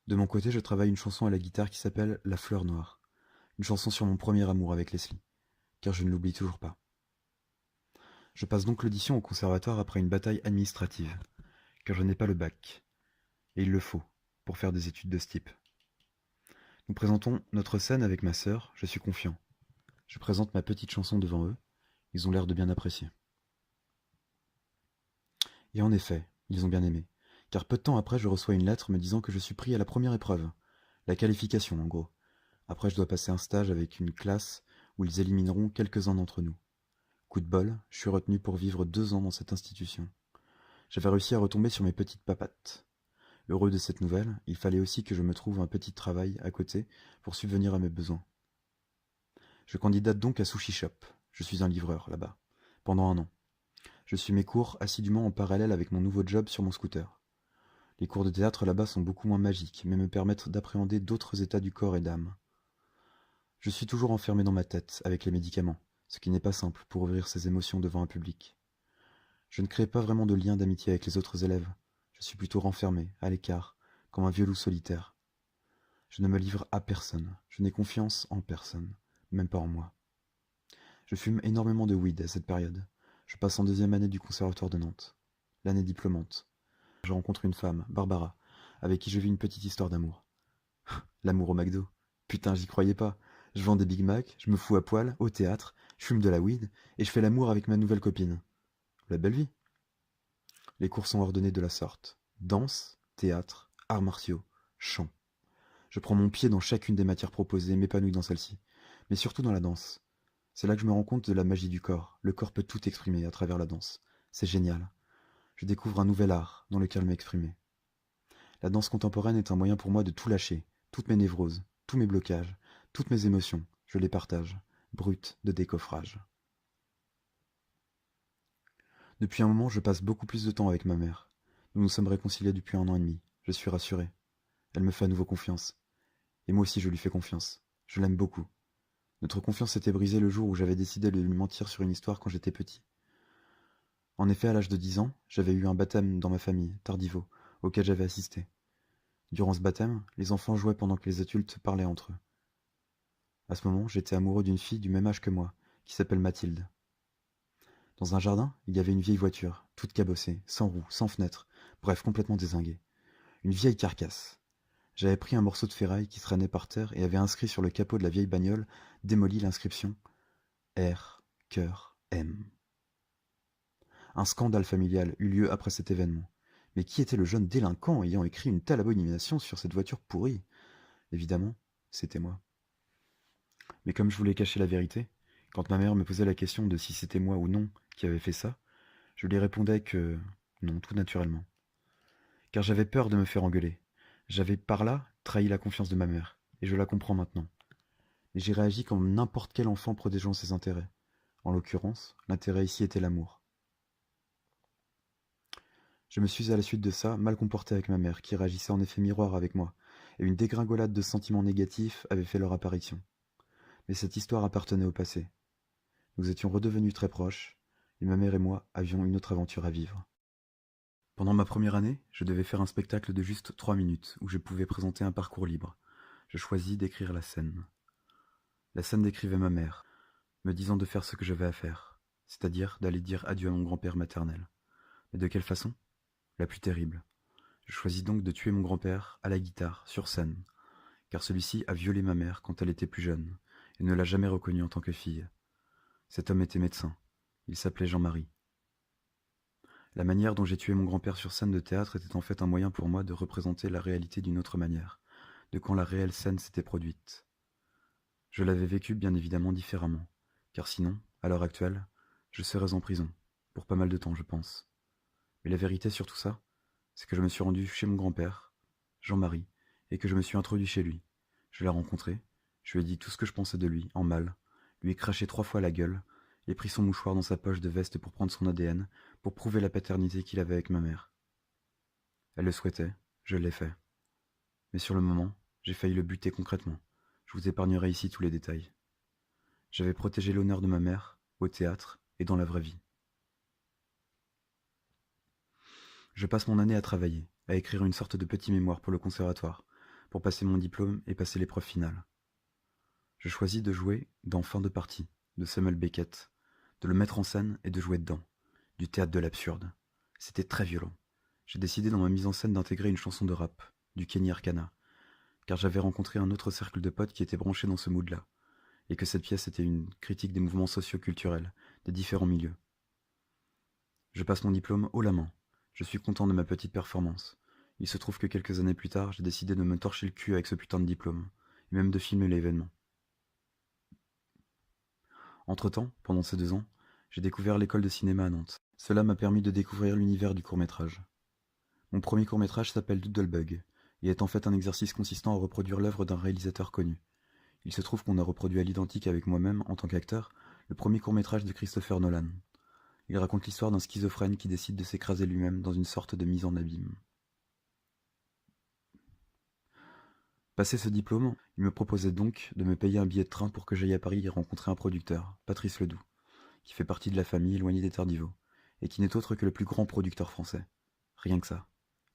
De mon côté, je travaille une chanson à la guitare qui s'appelle La Fleur Noire. Une chanson sur mon premier amour avec Leslie, car je ne l'oublie toujours pas. Je passe donc l'audition au conservatoire après une bataille administrative, car je n'ai pas le bac. Et il le faut, pour faire des études de ce type. Nous présentons notre scène avec ma sœur, je suis confiant. Je présente ma petite chanson devant eux, ils ont l'air de bien apprécier. Et en effet, ils ont bien aimé, car peu de temps après je reçois une lettre me disant que je suis pris à la première épreuve, la qualification en gros. Après je dois passer un stage avec une classe où ils élimineront quelques-uns d'entre nous. Coup de bol, je suis retenu pour vivre 2 ans dans cette institution. J'avais réussi à retomber sur mes petites papates. Heureux de cette nouvelle, il fallait aussi que je me trouve un petit travail à côté pour subvenir à mes besoins. Je candidate donc à Sushi Shop. Je suis un livreur là-bas, pendant 1 an. Je suis mes cours assidûment en parallèle avec mon nouveau job sur mon scooter. Les cours de théâtre là-bas sont beaucoup moins magiques, mais me permettent d'appréhender d'autres états du corps et d'âme. Je suis toujours enfermé dans ma tête, avec les médicaments, ce qui n'est pas simple pour ouvrir ses émotions devant un public. Je ne crée pas vraiment de lien d'amitié avec les autres élèves. Je suis plutôt renfermé, à l'écart, comme un vieux loup solitaire. Je ne me livre à personne, je n'ai confiance en personne, même pas en moi. Je fume énormément de weed à cette période. Je passe en 2e année du conservatoire de Nantes, l'année diplômante. Je rencontre une femme, Barbara, avec qui je vis une petite histoire d'amour. L'amour au McDo. Putain, j'y croyais pas. Je vends des Big Mac, je me fous à poil, au théâtre, je fume de la weed, et je fais l'amour avec ma nouvelle copine. La belle vie. Les cours sont ordonnés de la sorte. Danse, théâtre, arts martiaux, chant. Je prends mon pied dans chacune des matières proposées et m'épanouis dans celle-ci. Mais surtout dans la danse. C'est là que je me rends compte de la magie du corps. Le corps peut tout exprimer à travers la danse. C'est génial. Je découvre un nouvel art dans lequel m'exprimer. La danse contemporaine est un moyen pour moi de tout lâcher, toutes mes névroses, tous mes blocages, toutes mes émotions, je les partage, brutes de décoffrage. Depuis un moment, je passe beaucoup plus de temps avec ma mère. Nous nous sommes réconciliés depuis 1 an et demi. Je suis rassuré. Elle me fait à nouveau confiance. Et moi aussi je lui fais confiance. Je l'aime beaucoup. Notre confiance s'était brisée le jour où j'avais décidé de lui mentir sur une histoire quand j'étais petit. En effet, à l'âge de 10 ans, j'avais eu un baptême dans ma famille, Tardivo, auquel j'avais assisté. Durant ce baptême, les enfants jouaient pendant que les adultes parlaient entre eux. À ce moment, j'étais amoureux d'une fille du même âge que moi, qui s'appelle Mathilde. Dans un jardin, il y avait une vieille voiture, toute cabossée, sans roues, sans fenêtres, bref, complètement dézinguée. Une vieille carcasse. J'avais pris un morceau de ferraille qui traînait par terre et avait inscrit sur le capot de la vieille bagnole, démoli l'inscription R, cœur, M. Un scandale familial eut lieu après cet événement. Mais qui était le jeune délinquant ayant écrit une telle abomination sur cette voiture pourrie? Évidemment, c'était moi. Mais comme je voulais cacher la vérité, quand ma mère me posait la question de si c'était moi ou non qui avait fait ça, je lui répondais que non, tout naturellement. Car j'avais peur de me faire engueuler. J'avais par là trahi la confiance de ma mère, et je la comprends maintenant. Mais j'ai réagi comme n'importe quel enfant protégeant ses intérêts. En l'occurrence, l'intérêt ici était l'amour. Je me suis à la suite de ça mal comporté avec ma mère, qui réagissait en effet miroir avec moi, et une dégringolade de sentiments négatifs avait fait leur apparition. Mais cette histoire appartenait au passé. Nous étions redevenus très proches, et ma mère et moi avions une autre aventure à vivre. Pendant ma première année, je devais faire un spectacle de juste 3 minutes, où je pouvais présenter un parcours libre. Je choisis d'écrire la scène. La scène décrivait ma mère, me disant de faire ce que j'avais à faire, c'est-à-dire d'aller dire adieu à mon grand-père maternel. Mais de quelle façon? La plus terrible. Je choisis donc de tuer mon grand-père à la guitare, sur scène, car celui-ci a violé ma mère quand elle était plus jeune, et ne l'a jamais reconnue en tant que fille. Cet homme était médecin. Il s'appelait Jean-Marie. La manière dont j'ai tué mon grand-père sur scène de théâtre était en fait un moyen pour moi de représenter la réalité d'une autre manière, de quand la réelle scène s'était produite. Je l'avais vécu bien évidemment différemment, car sinon, à l'heure actuelle, je serais en prison, pour pas mal de temps je pense. Mais la vérité sur tout ça, c'est que je me suis rendu chez mon grand-père, Jean-Marie, et que je me suis introduit chez lui. Je l'ai rencontré, je lui ai dit tout ce que je pensais de lui, en mal, lui ai craché 3 fois à la gueule, et pris son mouchoir dans sa poche de veste pour prendre son ADN, pour prouver la paternité qu'il avait avec ma mère. Elle le souhaitait, je l'ai fait. Mais sur le moment, j'ai failli le buter concrètement. Je vous épargnerai ici tous les détails. J'avais protégé l'honneur de ma mère, au théâtre et dans la vraie vie. Je passe mon année à travailler, à écrire une sorte de petit mémoire pour le conservatoire, pour passer mon diplôme et passer l'épreuve finale. Je choisis de jouer dans Fin de partie, de Samuel Beckett, de le mettre en scène et de jouer dedans, du théâtre de l'absurde. C'était très violent. J'ai décidé dans ma mise en scène d'intégrer une chanson de rap, du Kenny Arcana, car j'avais rencontré un autre cercle de potes qui était branché dans ce mood-là, et que cette pièce était une critique des mouvements socio-culturels, des différents milieux. Je passe mon diplôme haut la main. Je suis content de ma petite performance. Il se trouve que quelques années plus tard, j'ai décidé de me torcher le cul avec ce putain de diplôme, et même de filmer l'événement. Entre-temps, pendant ces 2 ans, j'ai découvert l'école de cinéma à Nantes. Cela m'a permis de découvrir l'univers du court-métrage. Mon premier court-métrage s'appelle Doodlebug, et est en fait un exercice consistant à reproduire l'œuvre d'un réalisateur connu. Il se trouve qu'on a reproduit à l'identique avec moi-même, en tant qu'acteur, le premier court-métrage de Christopher Nolan. Il raconte l'histoire d'un schizophrène qui décide de s'écraser lui-même dans une sorte de mise en abîme. Passé ce diplôme, il me proposait donc de me payer un billet de train pour que j'aille à Paris et rencontrer un producteur, Patrice Ledoux, qui fait partie de la famille éloignée des Tardivaux, et qui n'est autre que le plus grand producteur français. Rien que ça.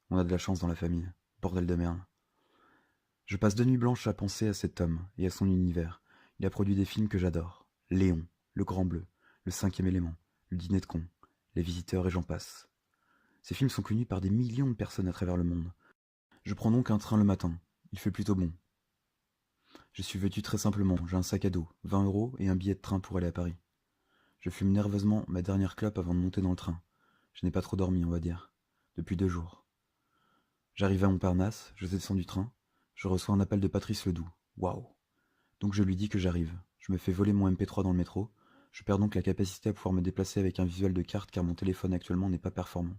On a de la chance dans la famille. Bordel de merde. Je passe 2 nuits blanches à penser à cet homme et à son univers. Il a produit des films que j'adore. Léon, Le Grand Bleu, Le Cinquième Élément, Le Dîner de con, Les Visiteurs et j'en passe. Ces films sont connus par des millions de personnes à travers le monde. Je prends donc un train le matin. Il fait plutôt bon. Je suis vêtu très simplement. J'ai un sac à dos, 20 € et un billet de train pour aller à Paris. Je fume nerveusement ma dernière clope avant de monter dans le train. Je n'ai pas trop dormi, on va dire. Depuis 2 jours. J'arrive à Montparnasse, je descends du train. Je reçois un appel de Patrice Ledoux. Waouh! Donc je lui dis que j'arrive. Je me fais voler mon MP3 dans le métro. Je perds donc la capacité à pouvoir me déplacer avec un visuel de carte car mon téléphone actuellement n'est pas performant.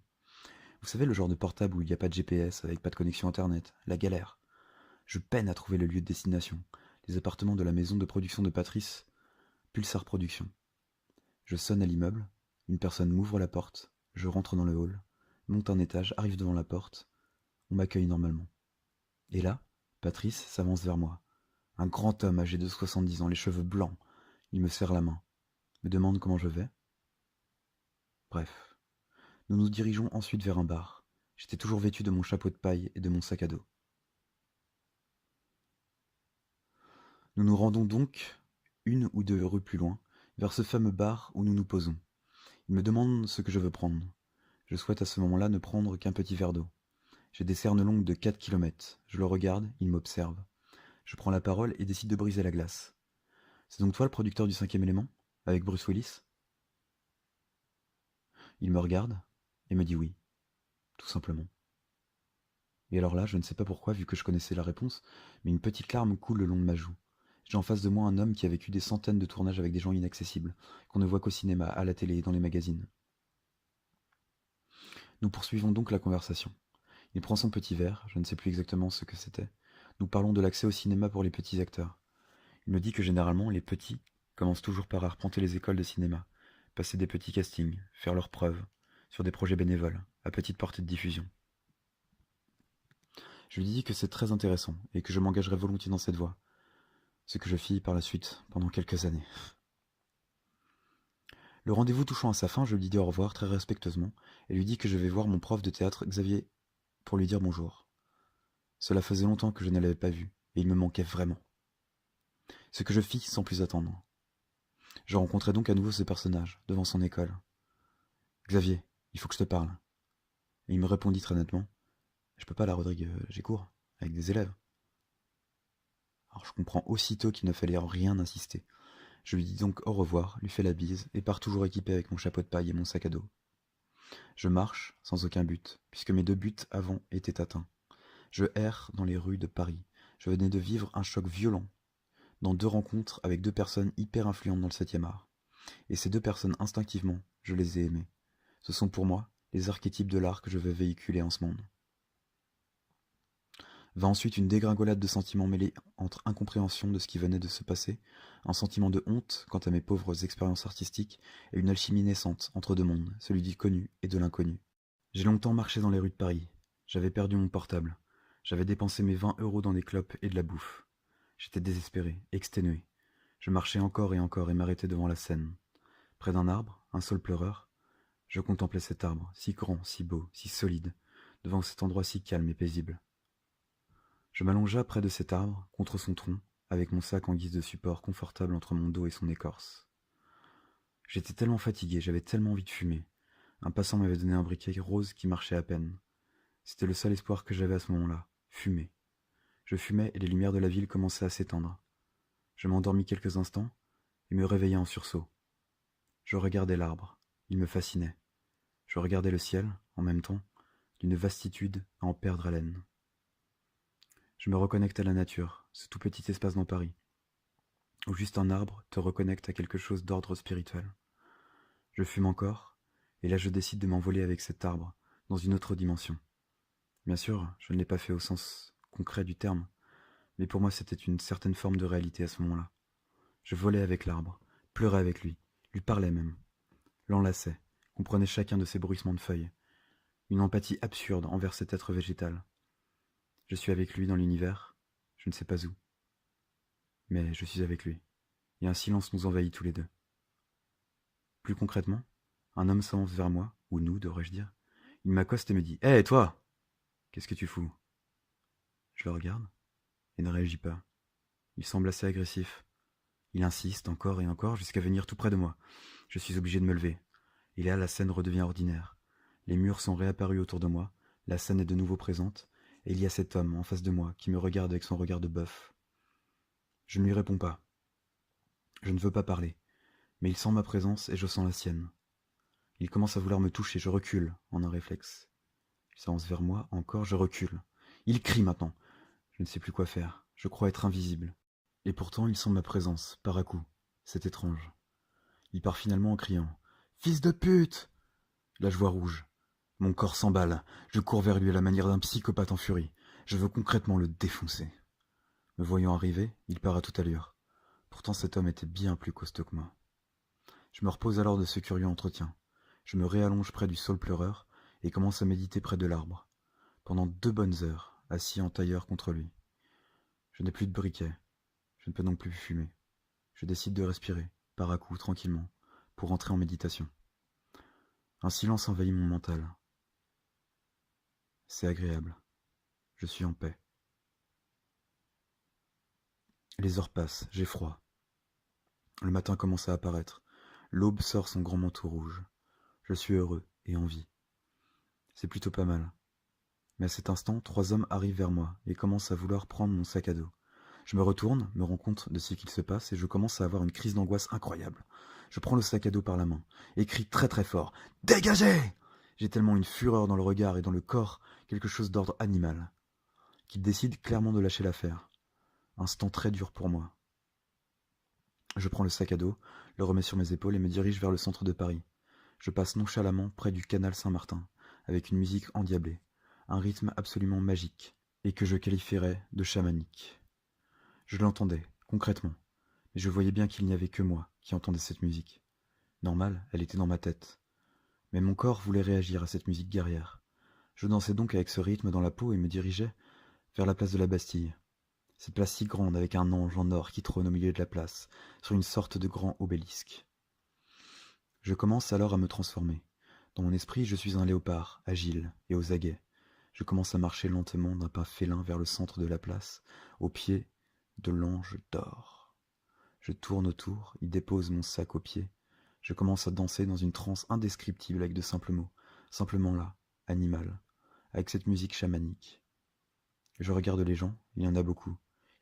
Vous savez le genre de portable où il n'y a pas de GPS, avec pas de connexion internet, la galère. Je peine à trouver le lieu de destination, les appartements de la maison de production de Patrice, Pulsar Productions. Je sonne à l'immeuble, une personne m'ouvre la porte, je rentre dans le hall, monte un étage, arrive devant la porte, on m'accueille normalement. Et là, Patrice s'avance vers moi. Un grand homme âgé de 70 ans, les cheveux blancs. Il me serre la main, me demande comment je vais. Bref. Nous nous dirigeons ensuite vers un bar. J'étais toujours vêtu de mon chapeau de paille et de mon sac à dos. Nous nous rendons donc, 1 ou 2 rues plus loin, vers ce fameux bar où nous nous posons. Il me demande ce que je veux prendre. Je souhaite à ce moment-là ne prendre qu'un petit verre d'eau. J'ai des cernes longues de 4 kilomètres. Je le regarde, il m'observe. Je prends la parole et décide de briser la glace. C'est donc toi le producteur du Cinquième Élément, avec Bruce Willis? Il me regarde et me dit oui. tout simplement. Et alors là, je ne sais pas pourquoi, vu que je connaissais la réponse, mais une petite larme coule le long de ma joue. J'ai en face de moi un homme qui a vécu des centaines de tournages avec des gens inaccessibles, qu'on ne voit qu'au cinéma, à la télé et dans les magazines. Nous poursuivons donc la conversation. Il prend son petit verre, je ne sais plus exactement ce que c'était. Nous parlons de l'accès au cinéma pour les petits acteurs. Il me dit que généralement, les petits commencent toujours par arpenter les écoles de cinéma, passer des petits castings, faire leurs preuves, sur des projets bénévoles, à petite portée de diffusion. Je lui dis que c'est très intéressant et que je m'engagerai volontiers dans cette voie, ce que je fis par la suite pendant quelques années. Le rendez-vous touchant à sa fin, je lui dis au revoir très respectueusement et lui dis que je vais voir mon prof de théâtre, Xavier, pour lui dire bonjour. Cela faisait longtemps que je ne l'avais pas vu et il me manquait vraiment. Ce que je fis sans plus attendre. Je rencontrai donc à nouveau ce personnage, devant son école. Xavier, il faut que je te parle. Et il me répondit très nettement. Je peux pas là, Rodrigue, j'ai cours, avec des élèves. Alors je comprends aussitôt qu'il ne fallait en rien insister. Je lui dis donc au revoir, lui fais la bise, et pars toujours équipé avec mon chapeau de paille et mon sac à dos. Je marche, sans aucun but, puisque mes 2 buts avant étaient atteints. Je erre dans les rues de Paris. Je venais de vivre un choc violent dans 2 rencontres avec 2 personnes hyper influentes dans le 7e art. Et ces 2 personnes, instinctivement, je les ai aimées. Ce sont pour moi les archétypes de l'art que je veux véhiculer en ce monde. Va ensuite une dégringolade de sentiments mêlés entre incompréhension de ce qui venait de se passer, un sentiment de honte quant à mes pauvres expériences artistiques, et une alchimie naissante entre 2 mondes, celui du connu et de l'inconnu. J'ai longtemps marché dans les rues de Paris. J'avais perdu mon portable. J'avais dépensé mes 20 € dans des clopes et de la bouffe. J'étais désespéré, exténué. Je marchais encore et m'arrêtais devant la Seine. Près d'un arbre, un saule pleureur, je contemplais cet arbre, si grand, si beau, si solide, devant cet endroit si calme et paisible. Je m'allongea près de cet arbre, contre son tronc, avec mon sac en guise de support confortable entre mon dos et son écorce. J'étais tellement fatigué, j'avais tellement envie de fumer. Un passant m'avait donné un briquet rose qui marchait à peine. C'était le seul espoir que j'avais à ce moment-là, fumer. Je fumais et les lumières de la ville commençaient à s'éteindre. Je m'endormis quelques instants et me réveillai en sursaut. Je regardais l'arbre, il me fascinait. Je regardais le ciel, en même temps, d'une vastitude à en perdre haleine. Je me reconnecte à la nature, ce tout petit espace dans Paris, où juste un arbre te reconnecte à quelque chose d'ordre spirituel. Je fume encore, et là je décide de m'envoler avec cet arbre, dans une autre dimension. Bien sûr, je ne l'ai pas fait au sens concret du terme, mais pour moi c'était une certaine forme de réalité à ce moment-là. Je volais avec l'arbre, pleurais avec lui parlais même, l'enlaçais, comprenais chacun de ses bruissements de feuilles, une empathie absurde envers cet être végétal. Je suis avec lui dans l'univers, je ne sais pas où, mais je suis avec lui, et un silence nous envahit tous les 2. Plus concrètement, un homme s'avance vers moi, ou nous, devrais-je dire. Il m'accoste et me dit « Hé, toi ! Qu'est-ce que tu fous ?» Je le regarde, et ne réagis pas. Il semble assez agressif. Il insiste encore et encore jusqu'à venir tout près de moi. Je suis obligé de me lever. Et là, la scène redevient ordinaire. Les murs sont réapparus autour de moi, la scène est de nouveau présente, et il y a cet homme en face de moi qui me regarde avec son regard de bœuf. Je ne lui réponds pas. Je ne veux pas parler, mais il sent ma présence et je sens la sienne. Il commence à vouloir me toucher, je recule, en un réflexe. Il s'avance vers moi, encore, je recule. Il crie maintenant. Je ne sais plus quoi faire, je crois être invisible. Et pourtant, il sent ma présence, par à coup. C'est étrange. Il part finalement en criant « Fils de pute !» Là, je vois rouge. Mon corps s'emballe. Je cours vers lui à la manière d'un psychopathe en furie. Je veux concrètement le défoncer. Me voyant arriver, il part à toute allure. Pourtant, cet homme était bien plus costaud que moi. Je me repose alors de ce curieux entretien. Je me réallonge près du saule pleureur et commence à méditer près de l'arbre. Pendant 2 bonnes heures, assis en tailleur contre lui. Je n'ai plus de briquet. Je ne peux donc plus fumer. Je décide de respirer, par à coups, tranquillement, pour entrer en méditation. Un silence envahit mon mental. C'est agréable. Je suis en paix. Les heures passent, j'ai froid. Le matin commence à apparaître. L'aube sort son grand manteau rouge. Je suis heureux et en vie. C'est plutôt pas mal. Mais à cet instant, 3 hommes arrivent vers moi et commencent à vouloir prendre mon sac à dos. Je me retourne, me rends compte de ce qu'il se passe et je commence à avoir une crise d'angoisse incroyable. Je prends le sac à dos par la main et crie très très fort « Dégagez !» J'ai tellement une fureur dans le regard et dans le corps, quelque chose d'ordre animal, qu'il décide clairement de lâcher l'affaire. Instant très dur pour moi. Je prends le sac à dos, le remets sur mes épaules et me dirige vers le centre de Paris. Je passe nonchalamment près du canal Saint-Martin, avec une musique endiablée, un rythme absolument magique, et que je qualifierais de chamanique. Je l'entendais, concrètement, mais je voyais bien qu'il n'y avait que moi qui entendais cette musique. Normal, elle était dans ma tête. Mais mon corps voulait réagir à cette musique guerrière. Je dansais donc avec ce rythme dans la peau et me dirigeais vers la place de la Bastille. Cette place si grande avec un ange en or qui trône au milieu de la place, sur une sorte de grand obélisque. Je commence alors à me transformer. Dans mon esprit, je suis un léopard, agile et aux aguets. Je commence à marcher lentement d'un pas félin vers le centre de la place, au pied de l'ange d'or. Je tourne autour, y dépose mon sac au pied. Je commence à danser dans une transe indescriptible avec de simples mots, simplement là, animal, avec cette musique chamanique. Je regarde les gens, il y en a beaucoup.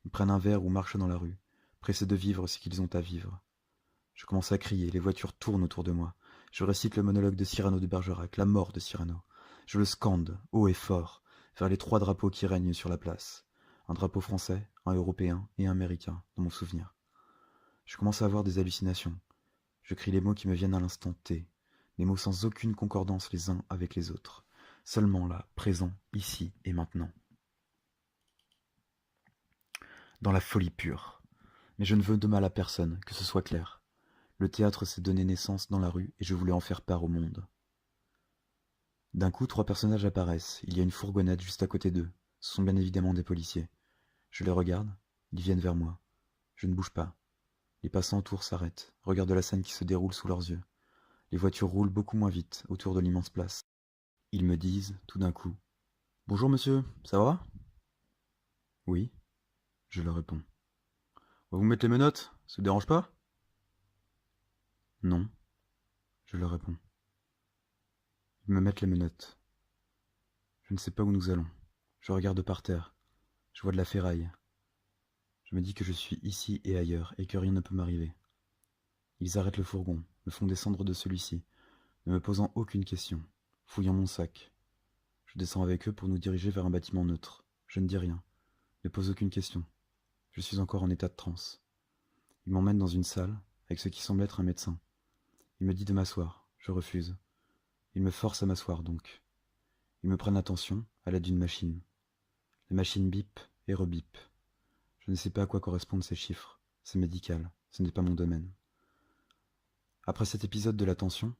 Ils prennent un verre ou marchent dans la rue, pressés de vivre ce qu'ils ont à vivre. Je commence à crier, les voitures tournent autour de moi. Je récite le monologue de Cyrano de Bergerac, la mort de Cyrano. Je le scande, haut et fort, vers les 3 drapeaux qui règnent sur la place. Un drapeau français, un européen et un américain, dans mon souvenir. Je commence à avoir des hallucinations. Je crie les mots qui me viennent à l'instant T, des mots sans aucune concordance les uns avec les autres, seulement là, présents, ici et maintenant. Dans la folie pure. Mais je ne veux de mal à personne, que ce soit clair. Le théâtre s'est donné naissance dans la rue et je voulais en faire part au monde. D'un coup, 3 personnages apparaissent. Il y a une fourgonnette juste à côté d'eux. Ce sont bien évidemment des policiers. Je les regarde, ils viennent vers moi. Je ne bouge pas. Les passants autour s'arrêtent, regardent la scène qui se déroule sous leurs yeux. Les voitures roulent beaucoup moins vite autour de l'immense place. Ils me disent, tout d'un coup, « Bonjour monsieur, ça va ?» « Oui. » Je leur réponds. « On va vous mettre les menottes, ça vous dérange pas ?» « Non. » Je leur réponds. Ils me mettent les menottes. Je ne sais pas où nous allons. Je regarde par terre. Je vois de la ferraille. Je me dis que je suis ici et ailleurs et que rien ne peut m'arriver. Ils arrêtent le fourgon, me font descendre de celui-ci, ne me posant aucune question, fouillant mon sac. Je descends avec eux pour nous diriger vers un bâtiment neutre. Je ne dis rien, ne pose aucune question. Je suis encore en état de transe. Ils m'emmènent dans une salle, avec ce qui semble être un médecin. Il me dit de m'asseoir, je refuse. Ils me forcent à m'asseoir donc. Ils me prennent attention à l'aide d'une machine. La machine bip et rebip. Je ne sais pas à quoi correspondent ces chiffres. C'est médical, ce n'est pas mon domaine. Après cet épisode de la tension,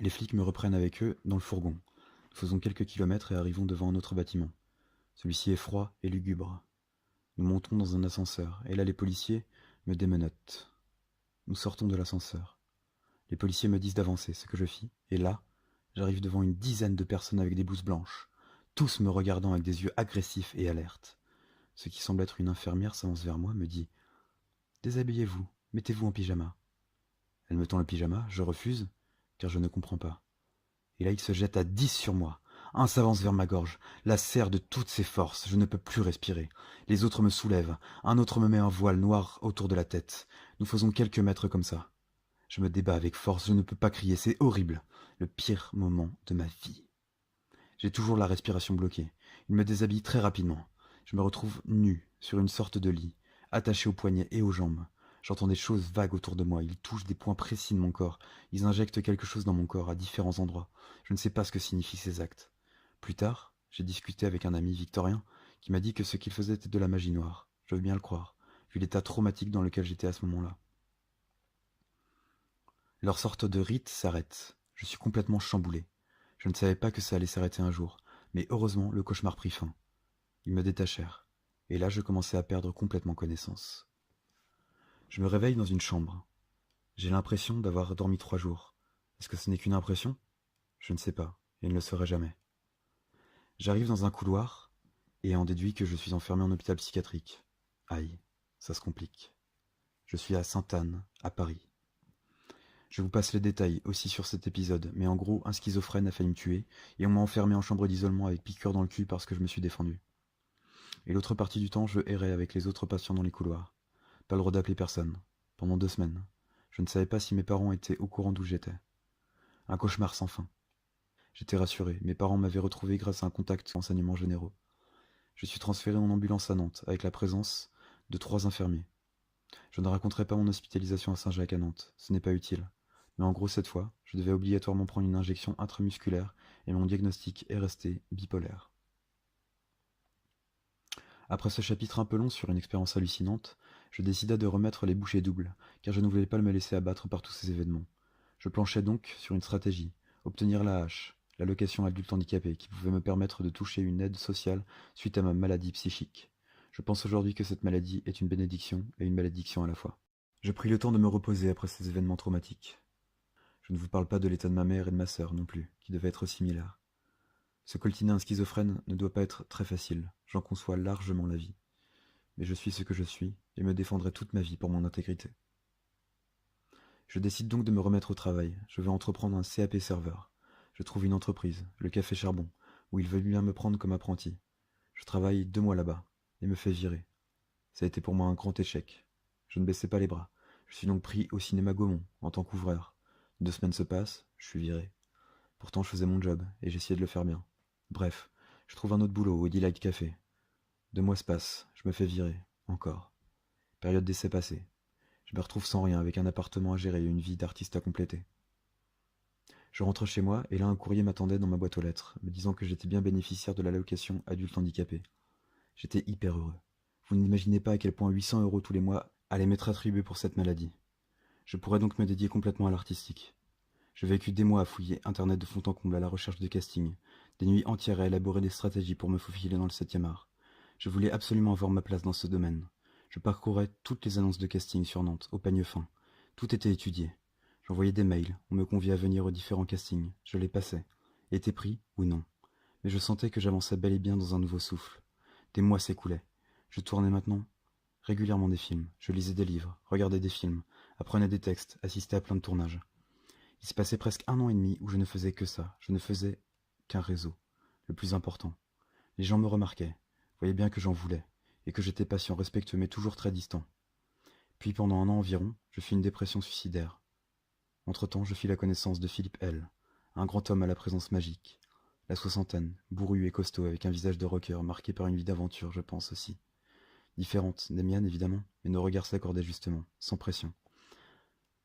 les flics me reprennent avec eux dans le fourgon. Nous faisons quelques kilomètres et arrivons devant un autre bâtiment. Celui-ci est froid et lugubre. Nous montons dans un ascenseur, et là les policiers me démenottent. Nous sortons de l'ascenseur. Les policiers me disent d'avancer, ce que je fis, et là, j'arrive devant une dizaine de personnes avec des blouses blanches, tous me regardant avec des yeux agressifs et alertes. Ce qui semble être une infirmière s'avance vers moi, me dit « Déshabillez-vous, mettez-vous en pyjama. » Elle me tend le pyjama, je refuse, car je ne comprends pas. Et là il se jette à 10 sur moi. Un s'avance vers ma gorge, la serre de toutes ses forces, je ne peux plus respirer. Les autres me soulèvent, un autre me met un voile noir autour de la tête. Nous faisons quelques mètres comme ça. Je me débat avec force, je ne peux pas crier, c'est horrible. Le pire moment de ma vie. J'ai toujours la respiration bloquée. Il me déshabille très rapidement. Je me retrouve nu, sur une sorte de lit, attaché aux poignets et aux jambes. J'entends des choses vagues autour de moi, ils touchent des points précis de mon corps, ils injectent quelque chose dans mon corps à différents endroits. Je ne sais pas ce que signifient ces actes. Plus tard, j'ai discuté avec un ami victorien qui m'a dit que ce qu'il faisait était de la magie noire. Je veux bien le croire, vu l'état traumatique dans lequel j'étais à ce moment-là. Leur sorte de rite s'arrête. Je suis complètement chamboulé. Je ne savais pas que ça allait s'arrêter un jour, mais heureusement le cauchemar prit fin. Ils me détachèrent, et là je commençais à perdre complètement connaissance. Je me réveille dans une chambre. J'ai l'impression d'avoir dormi 3 jours. Est-ce que ce n'est qu'une impression ? Je ne sais pas, et ne le saurai jamais. J'arrive dans un couloir, et en déduis que je suis enfermé en hôpital psychiatrique. Aïe, ça se complique. Je suis à Sainte-Anne, à Paris. Je vous passe les détails aussi sur cet épisode, mais en gros, un schizophrène a failli me tuer, et on m'a enfermé en chambre d'isolement avec piqûre dans le cul parce que je me suis défendu. Et l'autre partie du temps, je errais avec les autres patients dans les couloirs. Pas le droit d'appeler personne. Pendant 2 semaines. Je ne savais pas si mes parents étaient au courant d'où j'étais. Un cauchemar sans fin. J'étais rassuré, mes parents m'avaient retrouvé grâce à un contact enseignements généraux. Je suis transféré en ambulance à Nantes, avec la présence de 3 infirmiers. Je ne raconterai pas mon hospitalisation à Saint-Jacques à Nantes, ce n'est pas utile. Mais en gros, cette fois, je devais obligatoirement prendre une injection intramusculaire et mon diagnostic est resté bipolaire. Après ce chapitre un peu long sur une expérience hallucinante, je décida de remettre les bouchées doubles, car je ne voulais pas me laisser abattre par tous ces événements. Je planchais donc sur une stratégie, obtenir l'AH, l'allocation adulte handicapé, qui pouvait me permettre de toucher une aide sociale suite à ma maladie psychique. Je pense aujourd'hui que cette maladie est une bénédiction et une malédiction à la fois. Je pris le temps de me reposer après ces événements traumatiques. Je ne vous parle pas de l'état de ma mère et de ma sœur non plus, qui devait être similaire. Se coltiner un schizophrène ne doit pas être très facile, j'en conçois largement la vie. Mais je suis ce que je suis, et me défendrai toute ma vie pour mon intégrité. Je décide donc de me remettre au travail, je vais entreprendre un CAP serveur. Je trouve une entreprise, le Café Charbon, où ils veulent bien me prendre comme apprenti. Je travaille 2 mois là-bas, et me fais virer. Ça a été pour moi un grand échec. Je ne baissais pas les bras. Je suis donc pris au cinéma Gaumont, en tant qu'ouvreur. 2 semaines se passent, je suis viré. Pourtant je faisais mon job, et j'essayais de le faire bien. Bref, je trouve un autre boulot au Delight Café. 2 mois se passent, je me fais virer, encore. Période d'essai passée. Je me retrouve sans rien, avec un appartement à gérer et une vie d'artiste à compléter. Je rentre chez moi, et là un courrier m'attendait dans ma boîte aux lettres, me disant que j'étais bien bénéficiaire de l'allocation adulte handicapé. J'étais hyper heureux. Vous n'imaginez pas à quel point 800 € tous les mois allaient m'être attribués pour cette maladie. Je pourrais donc me dédier complètement à l'artistique. J'ai vécu des mois à fouiller Internet de fond en comble à la recherche de casting, des nuits entières à élaborer des stratégies pour me faufiler dans le 7e art. Je voulais absolument avoir ma place dans ce domaine. Je parcourais toutes les annonces de casting sur Nantes, au peigne fin. Tout était étudié. J'envoyais des mails, on me conviait à venir aux différents castings, je les passais. Été pris ou non. Mais je sentais que j'avançais bel et bien dans un nouveau souffle. Des mois s'écoulaient. Je tournais maintenant régulièrement des films, je lisais des livres, regardais des films, apprenais des textes, assistais à plein de tournages. Il se passait presque 1 an et demi où je ne faisais que ça, je ne faisais qu'un réseau, le plus important. Les gens me remarquaient, voyaient bien que j'en voulais, et que j'étais patient, respectueux, mais toujours très distant. Puis pendant 1 an environ, je fis une dépression suicidaire. Entre-temps, je fis la connaissance de Philippe L., un grand homme à la présence magique. La soixantaine, bourru et costaud, avec un visage de rocker, marqué par une vie d'aventure, je pense aussi. Différente des miennes, évidemment, mais nos regards s'accordaient justement, sans pression.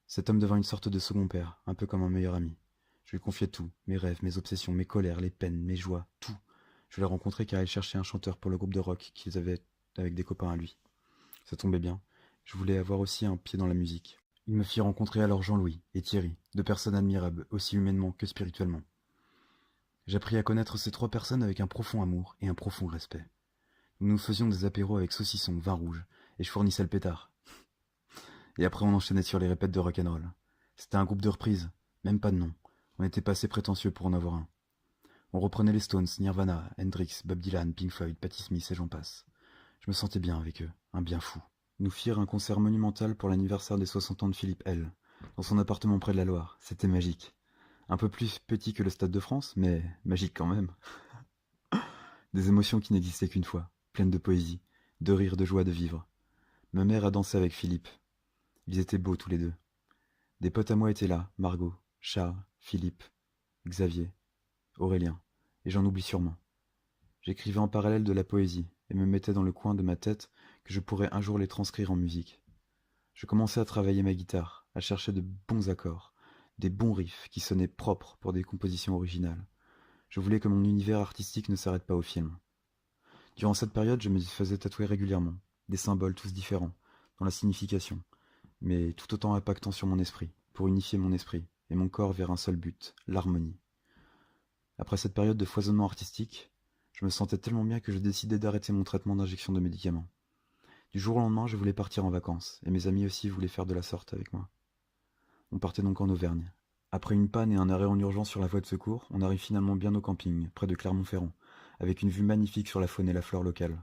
Cet homme devint une sorte de second père, un peu comme un meilleur ami. Je lui confiais tout, mes rêves, mes obsessions, mes colères, les peines, mes joies, tout. Je l'ai rencontré car il cherchait un chanteur pour le groupe de rock qu'ils avaient avec des copains à lui. Ça tombait bien, je voulais avoir aussi un pied dans la musique. Il me fit rencontrer alors Jean-Louis et Thierry, 2 personnes admirables, aussi humainement que spirituellement. J'appris à connaître ces 3 personnes avec un profond amour et un profond respect. Nous nous faisions des apéros avec saucisson, vin rouge, et je fournissais le pétard. Et après on enchaînait sur les répètes de rock'n'roll. C'était un groupe de reprises, même pas de nom. On n'était pas assez prétentieux pour en avoir un. On reprenait les Stones, Nirvana, Hendrix, Bob Dylan, Pink Floyd, Patti Smith et j'en passe. Je me sentais bien avec eux, un bien fou. Nous firent un concert monumental pour l'anniversaire des 60 ans de Philippe L., dans son appartement près de la Loire. C'était magique. Un peu plus petit que le Stade de France, mais magique quand même. Des émotions qui n'existaient qu'une fois, pleines de poésie, de rire, de joie de vivre. Ma mère a dansé avec Philippe. Ils étaient beaux tous les deux. Des potes à moi étaient là, Margot, Charles, Philippe, Xavier, Aurélien, et j'en oublie sûrement. J'écrivais en parallèle de la poésie, et me mettais dans le coin de ma tête que je pourrais un jour les transcrire en musique. Je commençais à travailler ma guitare, à chercher de bons accords, des bons riffs qui sonnaient propres pour des compositions originales. Je voulais que mon univers artistique ne s'arrête pas au film. Durant cette période, je me faisais tatouer régulièrement, des symboles tous différents, dans la signification, mais tout autant impactant sur mon esprit, pour unifier mon esprit et mon corps vers un seul but, l'harmonie. Après cette période de foisonnement artistique, je me sentais tellement bien que je décidai d'arrêter mon traitement d'injection de médicaments. Du jour au lendemain, je voulais partir en vacances, et mes amis aussi voulaient faire de la sorte avec moi. On partait donc en Auvergne. Après une panne et un arrêt en urgence sur la voie de secours, on arrive finalement bien au camping, près de Clermont-Ferrand, avec une vue magnifique sur la faune et la flore locale.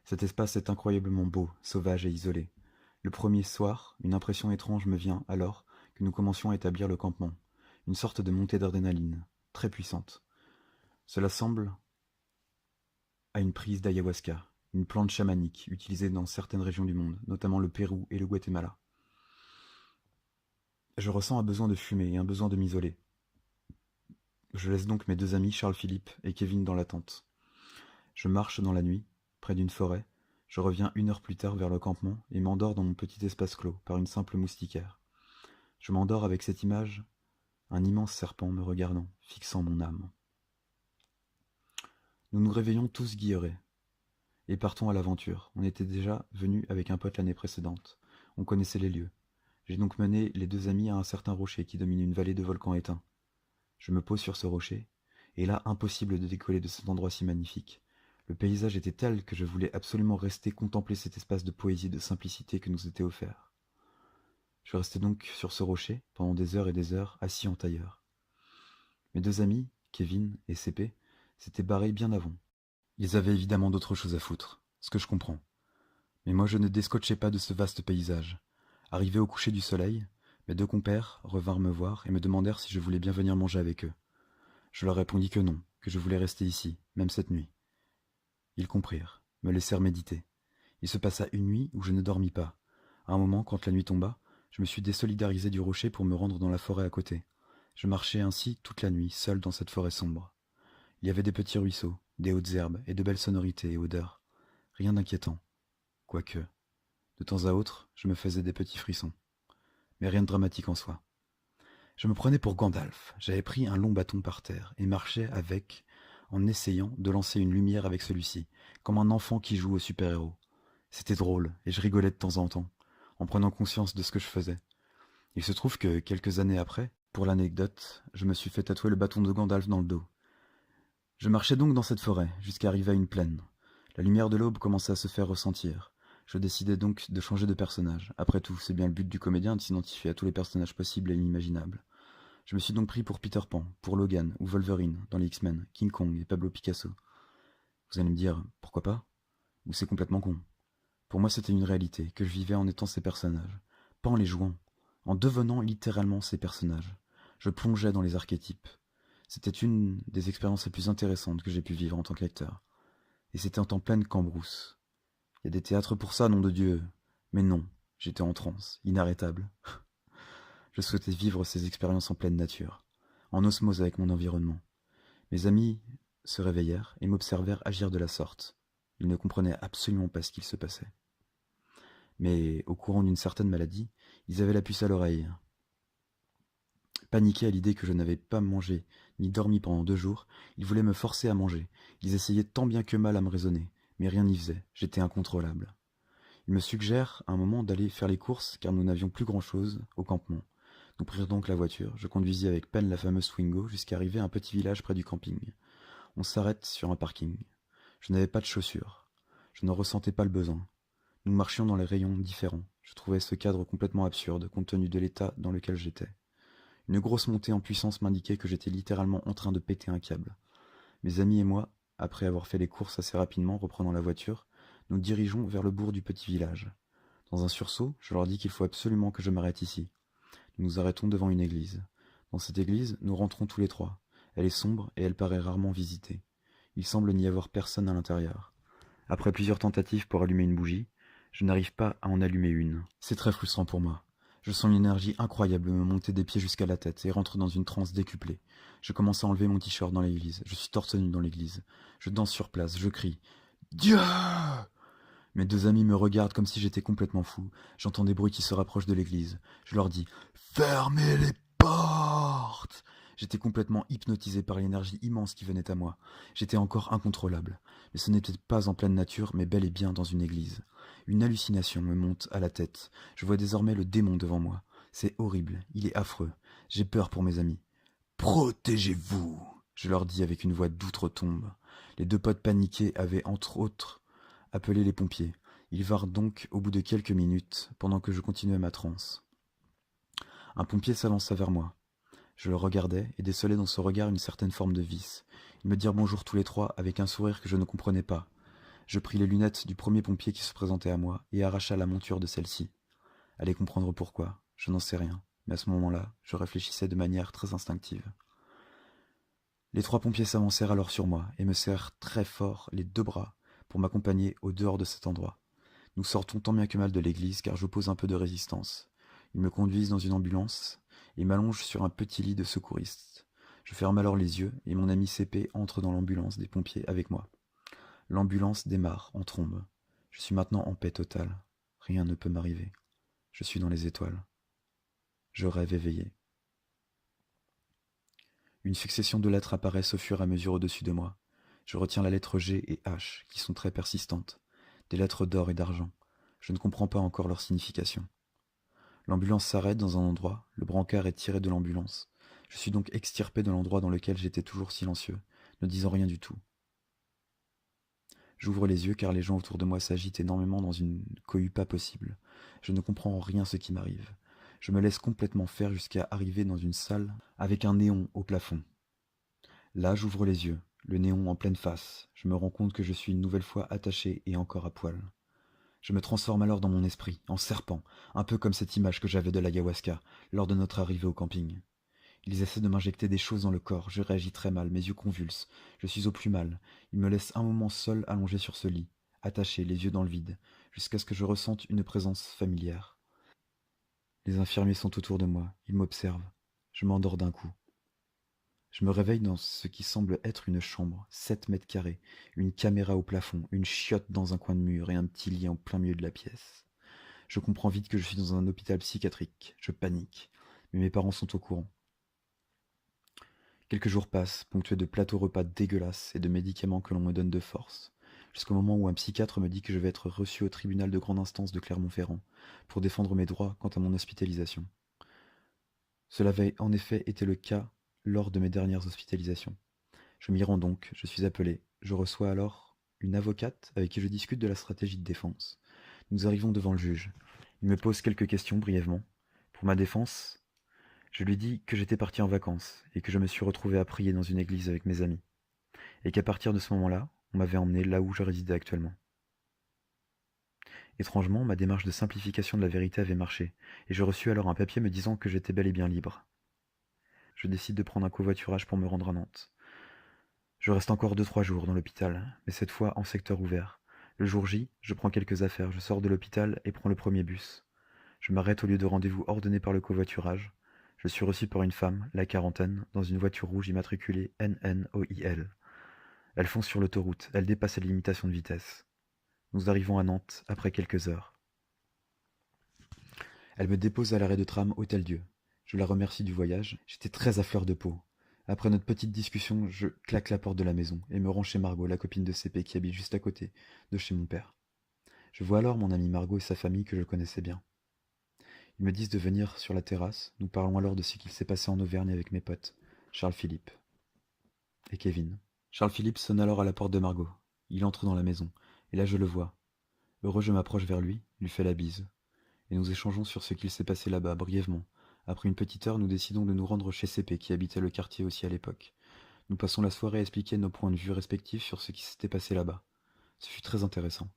Cet espace est incroyablement beau, sauvage et isolé. Le premier soir, une impression étrange me vient alors que nous commencions à établir le campement, une sorte de montée d'adrénaline, très puissante. Cela semble à une prise d'ayahuasca, une plante chamanique utilisée dans certaines régions du monde, notamment le Pérou et le Guatemala. Je ressens un besoin de fumer et un besoin de m'isoler. Je laisse donc mes 2 amis, Charles-Philippe et Kevin, dans la tente. Je marche dans la nuit, près d'une forêt. Je reviens 1 heure plus tard vers le campement et m'endors dans mon petit espace clos par une simple moustiquaire. Je m'endors avec cette image, un immense serpent me regardant, fixant mon âme. Nous nous réveillons tous guillerets et partons à l'aventure. On était déjà venus avec un pote l'année précédente. On connaissait les lieux. J'ai donc mené les 2 amis à un certain rocher qui domine une vallée de volcan éteint. Je me pose sur ce rocher, et là, impossible de décoller de cet endroit si magnifique. Le paysage était tel que je voulais absolument rester contempler cet espace de poésie et de simplicité que nous était offert. Je restais donc sur ce rocher, pendant des heures et des heures, assis en tailleur. Mes 2 amis, Kevin et CP, s'étaient barrés bien avant. Ils avaient évidemment d'autres choses à foutre, ce que je comprends. Mais moi je ne descotchais pas de ce vaste paysage. Arrivé au coucher du soleil, mes 2 compères revinrent me voir et me demandèrent si je voulais bien venir manger avec eux. Je leur répondis que non, que je voulais rester ici, même cette nuit. Ils comprirent, me laissèrent méditer. Il se passa une nuit où je ne dormis pas. À un moment, quand la nuit tomba, je me suis désolidarisé du rocher pour me rendre dans la forêt à côté. Je marchais ainsi toute la nuit, seul dans cette forêt sombre. Il y avait des petits ruisseaux, des hautes herbes et de belles sonorités et odeurs. Rien d'inquiétant. Quoique, de temps à autre, je me faisais des petits frissons. Mais rien de dramatique en soi. Je me prenais pour Gandalf. J'avais pris un long bâton par terre et marchais avec, en essayant de lancer une lumière avec celui-ci, comme un enfant qui joue au super-héros. C'était drôle, et je rigolais de temps en temps, en prenant conscience de ce que je faisais. Il se trouve que, quelques années après, pour l'anecdote, je me suis fait tatouer le bâton de Gandalf dans le dos. Je marchais donc dans cette forêt, jusqu'à arriver à une plaine. La lumière de l'aube commençait à se faire ressentir. Je décidai donc de changer de personnage. Après tout, c'est bien le but du comédien de s'identifier à tous les personnages possibles et inimaginables. Je me suis donc pris pour Peter Pan, pour Logan ou Wolverine dans les X-Men, King Kong et Pablo Picasso. Vous allez me dire, pourquoi pas? Ou c'est complètement con? Pour moi, c'était une réalité, que je vivais en étant ces personnages. Pas en les jouant, en devenant littéralement ces personnages. Je plongeais dans les archétypes. C'était une des expériences les plus intéressantes que j'ai pu vivre en tant qu'acteur. Et c'était en pleine Cambrousse. Il y a des théâtres pour ça, nom de Dieu. Mais non, j'étais en transe, inarrêtable. Je souhaitais vivre ces expériences en pleine nature, en osmose avec mon environnement. Mes amis se réveillèrent et m'observèrent agir de la sorte. Ils ne comprenaient absolument pas ce qu'il se passait. Mais, au courant d'une certaine maladie, ils avaient la puce à l'oreille. Paniqués à l'idée que je n'avais pas mangé ni dormi pendant 2 jours, ils voulaient me forcer à manger. Ils essayaient tant bien que mal à me raisonner, mais rien n'y faisait, j'étais incontrôlable. Ils me suggèrent à un moment d'aller faire les courses car nous n'avions plus grand-chose au campement. Nous prirent donc la voiture, je conduisis avec peine la fameuse Twingo jusqu'à arriver à un petit village près du camping. On s'arrête sur un parking. Je n'avais pas de chaussures. Je ne ressentais pas le besoin. Nous marchions dans les rayons différents. Je trouvais ce cadre complètement absurde, compte tenu de l'état dans lequel j'étais. Une grosse montée en puissance m'indiquait que j'étais littéralement en train de péter un câble. Mes amis et moi, après avoir fait les courses assez rapidement, reprenant la voiture, nous dirigeons vers le bourg du petit village. Dans un sursaut, je leur dis qu'il faut absolument que je m'arrête ici. Nous nous arrêtons devant une église. Dans cette église, nous rentrons tous les 3. Elle est sombre et elle paraît rarement visitée. Il semble n'y avoir personne à l'intérieur. Après plusieurs tentatives pour allumer une bougie, je n'arrive pas à en allumer une. C'est très frustrant pour moi. Je sens une énergie incroyable me monter des pieds jusqu'à la tête et rentre dans une transe décuplée. Je commence à enlever mon t-shirt dans l'église. Je suis torse nu dans l'église. Je danse sur place, je crie « Dieu !» Mes 2 amis me regardent comme si j'étais complètement fou. J'entends des bruits qui se rapprochent de l'église. Je leur dis « Fermez les portes !» J'étais complètement hypnotisé par l'énergie immense qui venait à moi. J'étais encore incontrôlable. Mais ce n'était pas en pleine nature, mais bel et bien dans une église. Une hallucination me monte à la tête. Je vois désormais le démon devant moi. C'est horrible, il est affreux. J'ai peur pour mes amis. « Protégez-vous !» je leur dis avec une voix d'outre-tombe. Les 2 potes paniqués avaient entre autres appelé les pompiers. Ils vinrent donc au bout de quelques minutes, pendant que je continuais ma transe. Un pompier s'avança vers moi. Je le regardais et décelai dans ce regard une certaine forme de vice. Ils me dirent bonjour tous les 3 avec un sourire que je ne comprenais pas. Je pris les lunettes du premier pompier qui se présentait à moi et arracha la monture de celle-ci. Allez comprendre pourquoi, je n'en sais rien, mais à ce moment-là, je réfléchissais de manière très instinctive. Les 3 pompiers s'avancèrent alors sur moi et me serrèrent très fort les 2 bras pour m'accompagner au dehors de cet endroit. Nous sortons tant bien que mal de l'église car j'oppose un peu de résistance. Ils me conduisent dans une ambulance et m'allongent sur un petit lit de secouriste. Je ferme alors les yeux et mon ami CP entre dans l'ambulance des pompiers avec moi. L'ambulance démarre en trombe. Je suis maintenant en paix totale. Rien ne peut m'arriver. Je suis dans les étoiles. Je rêve éveillé. Une succession de lettres apparaissent au fur et à mesure au-dessus de moi. Je retiens la lettre G et H, qui sont très persistantes. Des lettres d'or et d'argent. Je ne comprends pas encore leur signification. L'ambulance s'arrête dans un endroit, le brancard est tiré de l'ambulance. Je suis donc extirpé de l'endroit dans lequel j'étais toujours silencieux, ne disant rien du tout. J'ouvre les yeux car les gens autour de moi s'agitent énormément dans une cohue pas possible. Je ne comprends en rien ce qui m'arrive. Je me laisse complètement faire jusqu'à arriver dans une salle avec un néon au plafond. Là, j'ouvre les yeux, le néon en pleine face. Je me rends compte que je suis une nouvelle fois attaché et encore à poil. Je me transforme alors dans mon esprit, en serpent, un peu comme cette image que j'avais de l'ayahuasca lors de notre arrivée au camping. Ils essaient de m'injecter des choses dans le corps, je réagis très mal, mes yeux convulsent, je suis au plus mal. Ils me laissent un moment seul allongé sur ce lit, attaché, les yeux dans le vide, jusqu'à ce que je ressente une présence familière. Les infirmiers sont autour de moi, ils m'observent. Je m'endors d'un coup. Je me réveille dans ce qui semble être une chambre, 7 mètres carrés, une caméra au plafond, une chiotte dans un coin de mur et un petit lit en plein milieu de la pièce. Je comprends vite que je suis dans un hôpital psychiatrique. Je panique. Mais mes parents sont au courant. Quelques jours passent, ponctués de plateaux repas dégueulasses et de médicaments que l'on me donne de force, jusqu'au moment où un psychiatre me dit que je vais être reçu au tribunal de grande instance de Clermont-Ferrand pour défendre mes droits quant à mon hospitalisation. Cela avait en effet été le cas lors de mes dernières hospitalisations. Je m'y rends donc, je suis appelé, je reçois alors une avocate avec qui je discute de la stratégie de défense. Nous arrivons devant le juge. Il me pose quelques questions brièvement. Pour ma défense, je lui dis que j'étais parti en vacances et que je me suis retrouvé à prier dans une église avec mes amis. Et qu'à partir de ce moment-là, on m'avait emmené là où je résidais actuellement. Étrangement, ma démarche de simplification de la vérité avait marché, et je reçus alors un papier me disant que j'étais bel et bien libre. Je décide de prendre un covoiturage pour me rendre à Nantes. Je reste encore 2-3 jours dans l'hôpital, mais cette fois en secteur ouvert. Le jour J, je prends quelques affaires, je sors de l'hôpital et prends le premier bus. Je m'arrête au lieu de rendez-vous ordonné par le covoiturage. Je suis reçu par une femme, la quarantaine, dans une voiture rouge immatriculée NNOIL. Elle fonce sur l'autoroute, elle dépasse la limitation de vitesse. Nous arrivons à Nantes après quelques heures. Elle me dépose à l'arrêt de tram Hôtel-Dieu. Je la remercie du voyage, j'étais très à fleur de peau. Après notre petite discussion, je claque la porte de la maison et me rends chez Margot, la copine de CP qui habite juste à côté, de chez mon père. Je vois alors mon amie Margot et sa famille que je connaissais bien. Ils me disent de venir sur la terrasse, nous parlons alors de ce qu'il s'est passé en Auvergne avec mes potes, Charles Philippe et Kevin. Charles Philippe sonne alors à la porte de Margot. Il entre dans la maison, et là je le vois. Heureux, je m'approche vers lui, lui fais la bise, et nous échangeons sur ce qu'il s'est passé là-bas, brièvement. Après une petite heure, nous décidons de nous rendre chez CP, qui habitait le quartier aussi à l'époque. Nous passons la soirée à expliquer nos points de vue respectifs sur ce qui s'était passé là-bas. Ce fut très intéressant.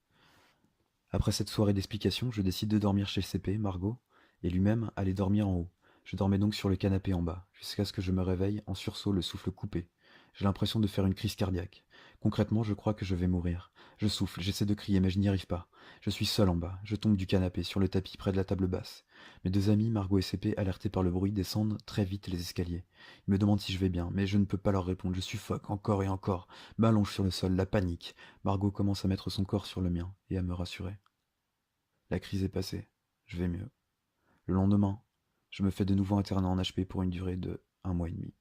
Après cette soirée d'explication, je décide de dormir chez CP, Margot, et lui-même aller dormir en haut. Je dormais donc sur le canapé en bas, jusqu'à ce que je me réveille en sursaut, le souffle coupé. J'ai l'impression de faire une crise cardiaque. Concrètement, je crois que je vais mourir. Je souffle, j'essaie de crier, mais je n'y arrive pas. Je suis seul en bas, je tombe du canapé, sur le tapis près de la table basse. Mes deux amis, Margot et CP, alertés par le bruit, descendent très vite les escaliers. Ils me demandent si je vais bien, mais je ne peux pas leur répondre, je suffoque encore et encore. M'allonge sur le sol, la panique. Margot commence à mettre son corps sur le mien, et à me rassurer. La crise est passée, je vais mieux. Le lendemain, je me fais de nouveau interner en HP pour une durée de 1 mois et demi.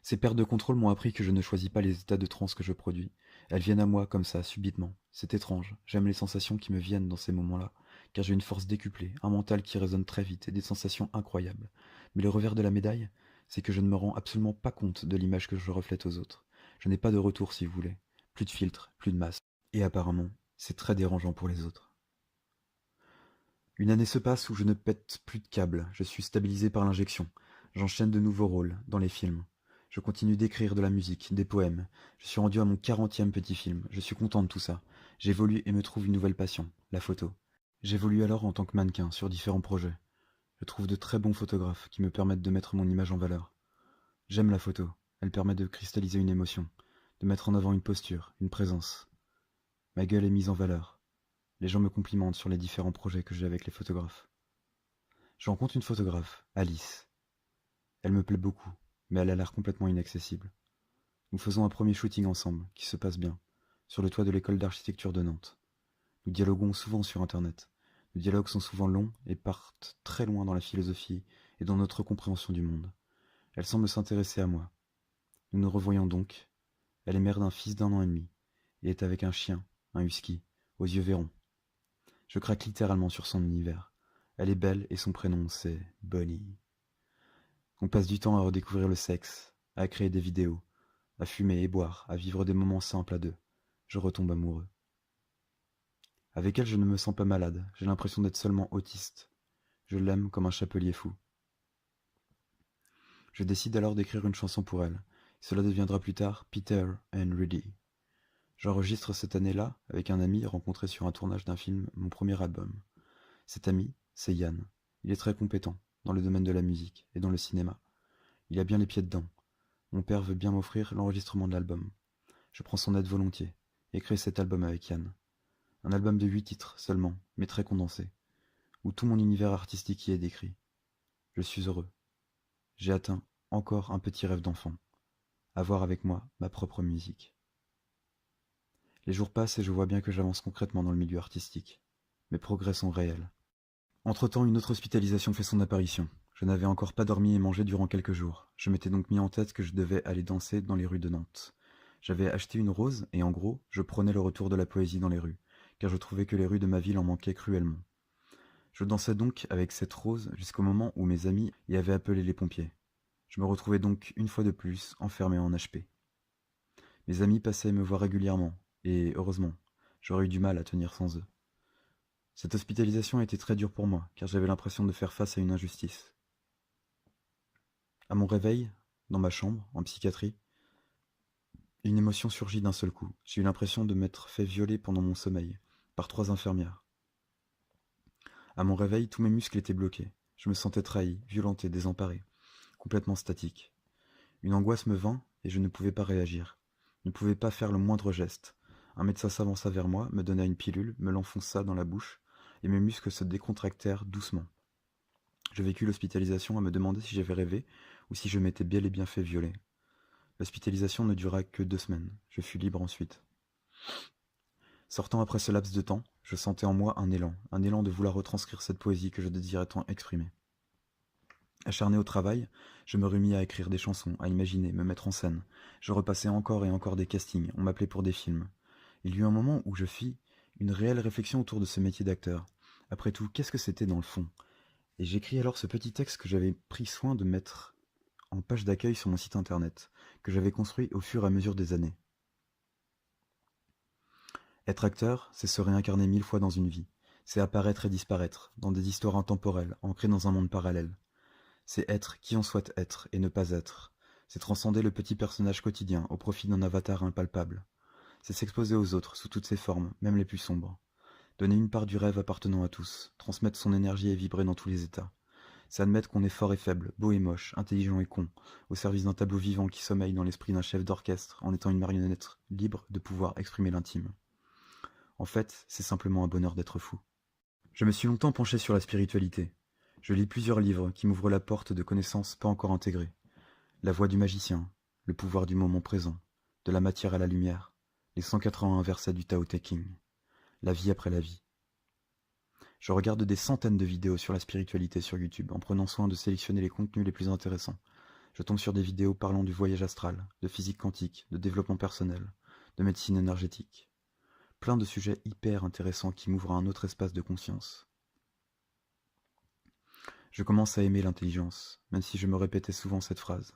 Ces pertes de contrôle m'ont appris que je ne choisis pas les états de transe que je produis. Elles viennent à moi comme ça, subitement. C'est étrange. J'aime les sensations qui me viennent dans ces moments-là, car j'ai une force décuplée, un mental qui résonne très vite et des sensations incroyables. Mais le revers de la médaille, c'est que je ne me rends absolument pas compte de l'image que je reflète aux autres. Je n'ai pas de retour, si vous voulez. Plus de filtre, plus de masse. Et apparemment, c'est très dérangeant pour les autres. Une année se passe où je ne pète plus de câbles, je suis stabilisé par l'injection. J'enchaîne de nouveaux rôles, dans les films. Je continue d'écrire de la musique, des poèmes. Je suis rendu à mon 40e petit film. Je suis content de tout ça. J'évolue et me trouve une nouvelle passion, la photo. J'évolue alors en tant que mannequin sur différents projets. Je trouve de très bons photographes qui me permettent de mettre mon image en valeur. J'aime la photo. Elle permet de cristalliser une émotion, de mettre en avant une posture, une présence. Ma gueule est mise en valeur. Les gens me complimentent sur les différents projets que j'ai avec les photographes. Je rencontre une photographe, Alice. Elle me plaît beaucoup, mais elle a l'air complètement inaccessible. Nous faisons un premier shooting ensemble, qui se passe bien, sur le toit de l'école d'architecture de Nantes. Nous dialoguons souvent sur Internet. Nos dialogues sont souvent longs et partent très loin dans la philosophie et dans notre compréhension du monde. Elle semble s'intéresser à moi. Nous nous revoyons donc. Elle est mère d'un fils d'1 an et demi, et est avec un chien, un husky, aux yeux verrons. Je craque littéralement sur son univers. Elle est belle et son prénom c'est Bonnie. On passe du temps à redécouvrir le sexe, à créer des vidéos, à fumer et boire, à vivre des moments simples à deux. Je retombe amoureux. Avec elle, je ne me sens pas malade, j'ai l'impression d'être seulement autiste. Je l'aime comme un chapelier fou. Je décide alors d'écrire une chanson pour elle. Cela deviendra plus tard Peter and Rudy. J'enregistre cette année-là, avec un ami rencontré sur un tournage d'un film, mon premier album. Cet ami, c'est Yann. Il est très compétent, dans le domaine de la musique et dans le cinéma. Il a bien les pieds dedans. Mon père veut bien m'offrir l'enregistrement de l'album. Je prends son aide volontiers, et crée cet album avec Yann. Un album de 8 titres seulement, mais très condensé, où tout mon univers artistique y est décrit. Je suis heureux. J'ai atteint encore un petit rêve d'enfant. Avoir avec moi ma propre musique. Les jours passent et je vois bien que j'avance concrètement dans le milieu artistique. Mes progrès sont réels. Entre-temps, une autre hospitalisation fait son apparition. Je n'avais encore pas dormi et mangé durant quelques jours. Je m'étais donc mis en tête que je devais aller danser dans les rues de Nantes. J'avais acheté une rose et en gros, je prônais le retour de la poésie dans les rues, car je trouvais que les rues de ma ville en manquaient cruellement. Je dansais donc avec cette rose jusqu'au moment où mes amis y avaient appelé les pompiers. Je me retrouvais donc une fois de plus enfermé en HP. Mes amis passaient me voir régulièrement, et heureusement, j'aurais eu du mal à tenir sans eux. Cette hospitalisation a été très dure pour moi, car j'avais l'impression de faire face à une injustice. À mon réveil, dans ma chambre, en psychiatrie, une émotion surgit d'un seul coup. J'ai eu l'impression de m'être fait violer pendant mon sommeil, par 3 infirmières. À mon réveil, tous mes muscles étaient bloqués. Je me sentais trahi, violenté, désemparé, complètement statique. Une angoisse me vint, et je ne pouvais pas réagir. Je ne pouvais pas faire le moindre geste. Un médecin s'avança vers moi, me donna une pilule, me l'enfonça dans la bouche, et mes muscles se décontractèrent doucement. Je vécus l'hospitalisation à me demander si j'avais rêvé, ou si je m'étais bel et bien fait violer. L'hospitalisation ne dura que 2 semaines. Je fus libre ensuite. Sortant après ce laps de temps, je sentais en moi un élan de vouloir retranscrire cette poésie que je désirais tant exprimer. Acharné au travail, je me remis à écrire des chansons, à imaginer, me mettre en scène. Je repassais encore et encore des castings, on m'appelait pour des films. Il y eut un moment où je fis une réelle réflexion autour de ce métier d'acteur. Après tout, qu'est-ce que c'était dans le fond? Et j'écris alors ce petit texte que j'avais pris soin de mettre en page d'accueil sur mon site internet, que j'avais construit au fur et à mesure des années. Être acteur, c'est se réincarner 1000 fois dans une vie. C'est apparaître et disparaître, dans des histoires intemporelles, ancrées dans un monde parallèle. C'est être qui on souhaite être et ne pas être. C'est transcender le petit personnage quotidien au profit d'un avatar impalpable. C'est s'exposer aux autres sous toutes ses formes, même les plus sombres. Donner une part du rêve appartenant à tous, transmettre son énergie et vibrer dans tous les états. C'est admettre qu'on est fort et faible, beau et moche, intelligent et con, au service d'un tableau vivant qui sommeille dans l'esprit d'un chef d'orchestre en étant une marionnette libre de pouvoir exprimer l'intime. En fait, c'est simplement un bonheur d'être fou. Je me suis longtemps penché sur la spiritualité. Je lis plusieurs livres qui m'ouvrent la porte de connaissances pas encore intégrées. La voix du magicien, le pouvoir du moment présent, de la matière à la lumière, les 181 versets du Tao Te Ching, la vie après la vie. Je regarde des centaines de vidéos sur la spiritualité sur YouTube en prenant soin de sélectionner les contenus les plus intéressants. Je tombe sur des vidéos parlant du voyage astral, de physique quantique, de développement personnel, de médecine énergétique. Plein de sujets hyper intéressants qui m'ouvrent à un autre espace de conscience. Je commence à aimer l'intelligence, même si je me répétais souvent cette phrase.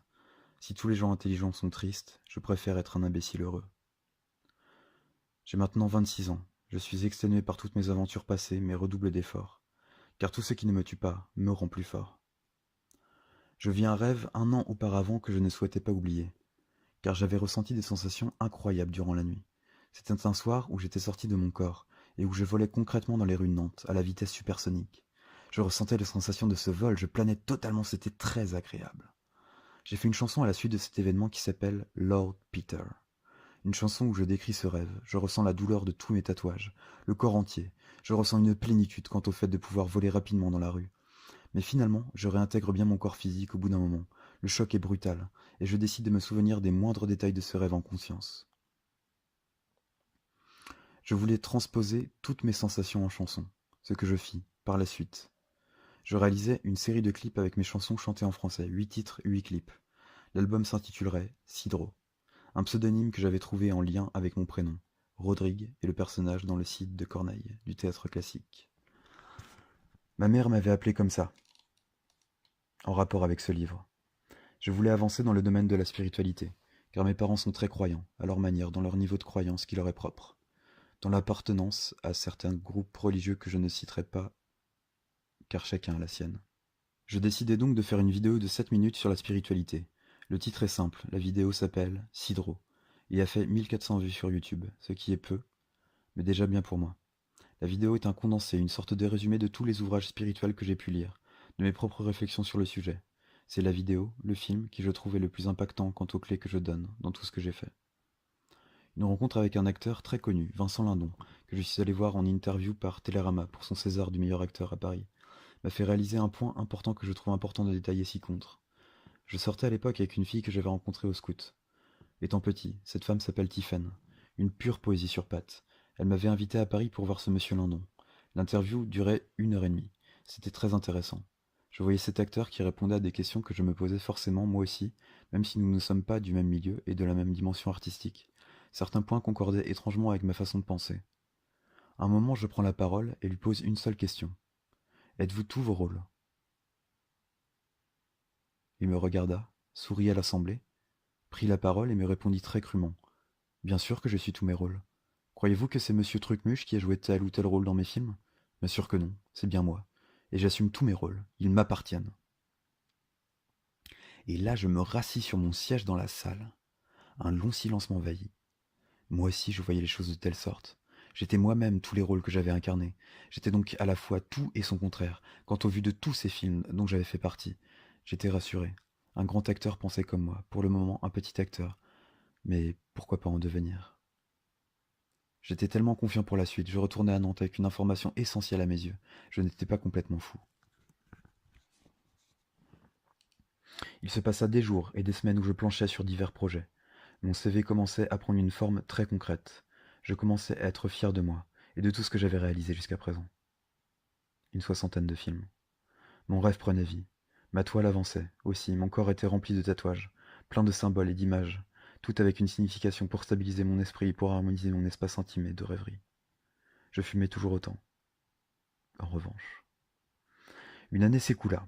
Si tous les gens intelligents sont tristes, je préfère être un imbécile heureux. J'ai maintenant 26 ans. Je suis exténué par toutes mes aventures passées, mais redouble d'efforts. Car tout ce qui ne me tue pas me rend plus fort. Je vis un rêve 1 an auparavant que je ne souhaitais pas oublier, car j'avais ressenti des sensations incroyables durant la nuit. C'était un soir où j'étais sorti de mon corps, et où je volais concrètement dans les rues de Nantes, à la vitesse supersonique. Je ressentais les sensations de ce vol, je planais totalement, c'était très agréable. J'ai fait une chanson à la suite de cet événement qui s'appelle Lord Peter. Une chanson où je décris ce rêve, je ressens la douleur de tous mes tatouages, le corps entier, je ressens une plénitude quant au fait de pouvoir voler rapidement dans la rue. Mais finalement, je réintègre bien mon corps physique au bout d'un moment, Le choc est brutal, et je décide de me souvenir des moindres détails de ce rêve en conscience. Je voulais transposer toutes mes sensations en chansons, ce que je fis, par la suite. Je réalisais une série de clips avec mes chansons chantées en français, 8 titres, 8 clips. L'album s'intitulerait Cidro, un pseudonyme que j'avais trouvé en lien avec mon prénom, Rodrigue, et le personnage dans le Cid de Corneille, du théâtre classique. Ma mère m'avait appelé comme ça, en rapport avec ce livre. Je voulais avancer dans le domaine de la spiritualité, car mes parents sont très croyants, à leur manière, dans leur niveau de croyance qui leur est propre, dans l'appartenance à certains groupes religieux que je ne citerai pas, car chacun a la sienne. Je décidai donc de faire une vidéo de 7 minutes sur la spiritualité. Le titre est simple, la vidéo s'appelle Cidro, et a fait 1400 vues sur YouTube, ce qui est peu, mais déjà bien pour moi. La vidéo est un condensé, une sorte de résumé de tous les ouvrages spirituels que j'ai pu lire, de mes propres réflexions sur le sujet. C'est la vidéo, le film, qui je trouve est le plus impactant quant aux clés que je donne dans tout ce que j'ai fait. Une rencontre avec un acteur très connu, Vincent Lindon, que je suis allé voir en interview par Télérama pour son César du meilleur acteur à Paris, m'a fait réaliser un point important que je trouve important de détailler ci-contre. Je sortais à l'époque avec une fille que j'avais rencontrée au scout. Étant petit, cette femme s'appelle Tiphaine, une pure poésie sur pattes. Elle m'avait invité à Paris pour voir ce monsieur Lindon. L'interview durait 1 heure et demie. C'était très intéressant. Je voyais cet acteur qui répondait à des questions que je me posais forcément moi aussi, même si nous ne sommes pas du même milieu et de la même dimension artistique. Certains points concordaient étrangement avec ma façon de penser. À un moment, je prends la parole et lui pose une seule question. Êtes-vous tous vos rôles? Il me regarda, sourit à l'assemblée, prit la parole et me répondit très crûment. Bien sûr que je suis tous mes rôles. Croyez-vous que c'est monsieur Trucmuche qui a joué tel ou tel rôle dans mes films? Bien sûr que non, c'est bien moi. Et j'assume tous mes rôles, ils m'appartiennent. Et là, je me rassis sur mon siège dans la salle. Un long silence m'envahit. Moi aussi, je voyais les choses de telle sorte. J'étais moi-même tous les rôles que j'avais incarnés. J'étais donc à la fois tout et son contraire, quant au vu de tous ces films dont j'avais fait partie. J'étais rassuré. Un grand acteur pensait comme moi, pour le moment un petit acteur. Mais pourquoi pas en devenir? J'étais tellement confiant pour la suite, je retournais à Nantes avec une information essentielle à mes yeux. Je n'étais pas complètement fou. Il se passa des jours et des semaines où je planchais sur divers projets. Mon CV commençait à prendre une forme très concrète. Je commençais à être fier de moi et de tout ce que j'avais réalisé jusqu'à présent. Une soixantaine de films. Mon rêve prenait vie. Ma toile avançait, aussi, mon corps était rempli de tatouages, plein de symboles et d'images, tout avec une signification pour stabiliser mon esprit et pour harmoniser mon espace intime et de rêverie. Je fumais toujours autant. En revanche. Une année s'écoula.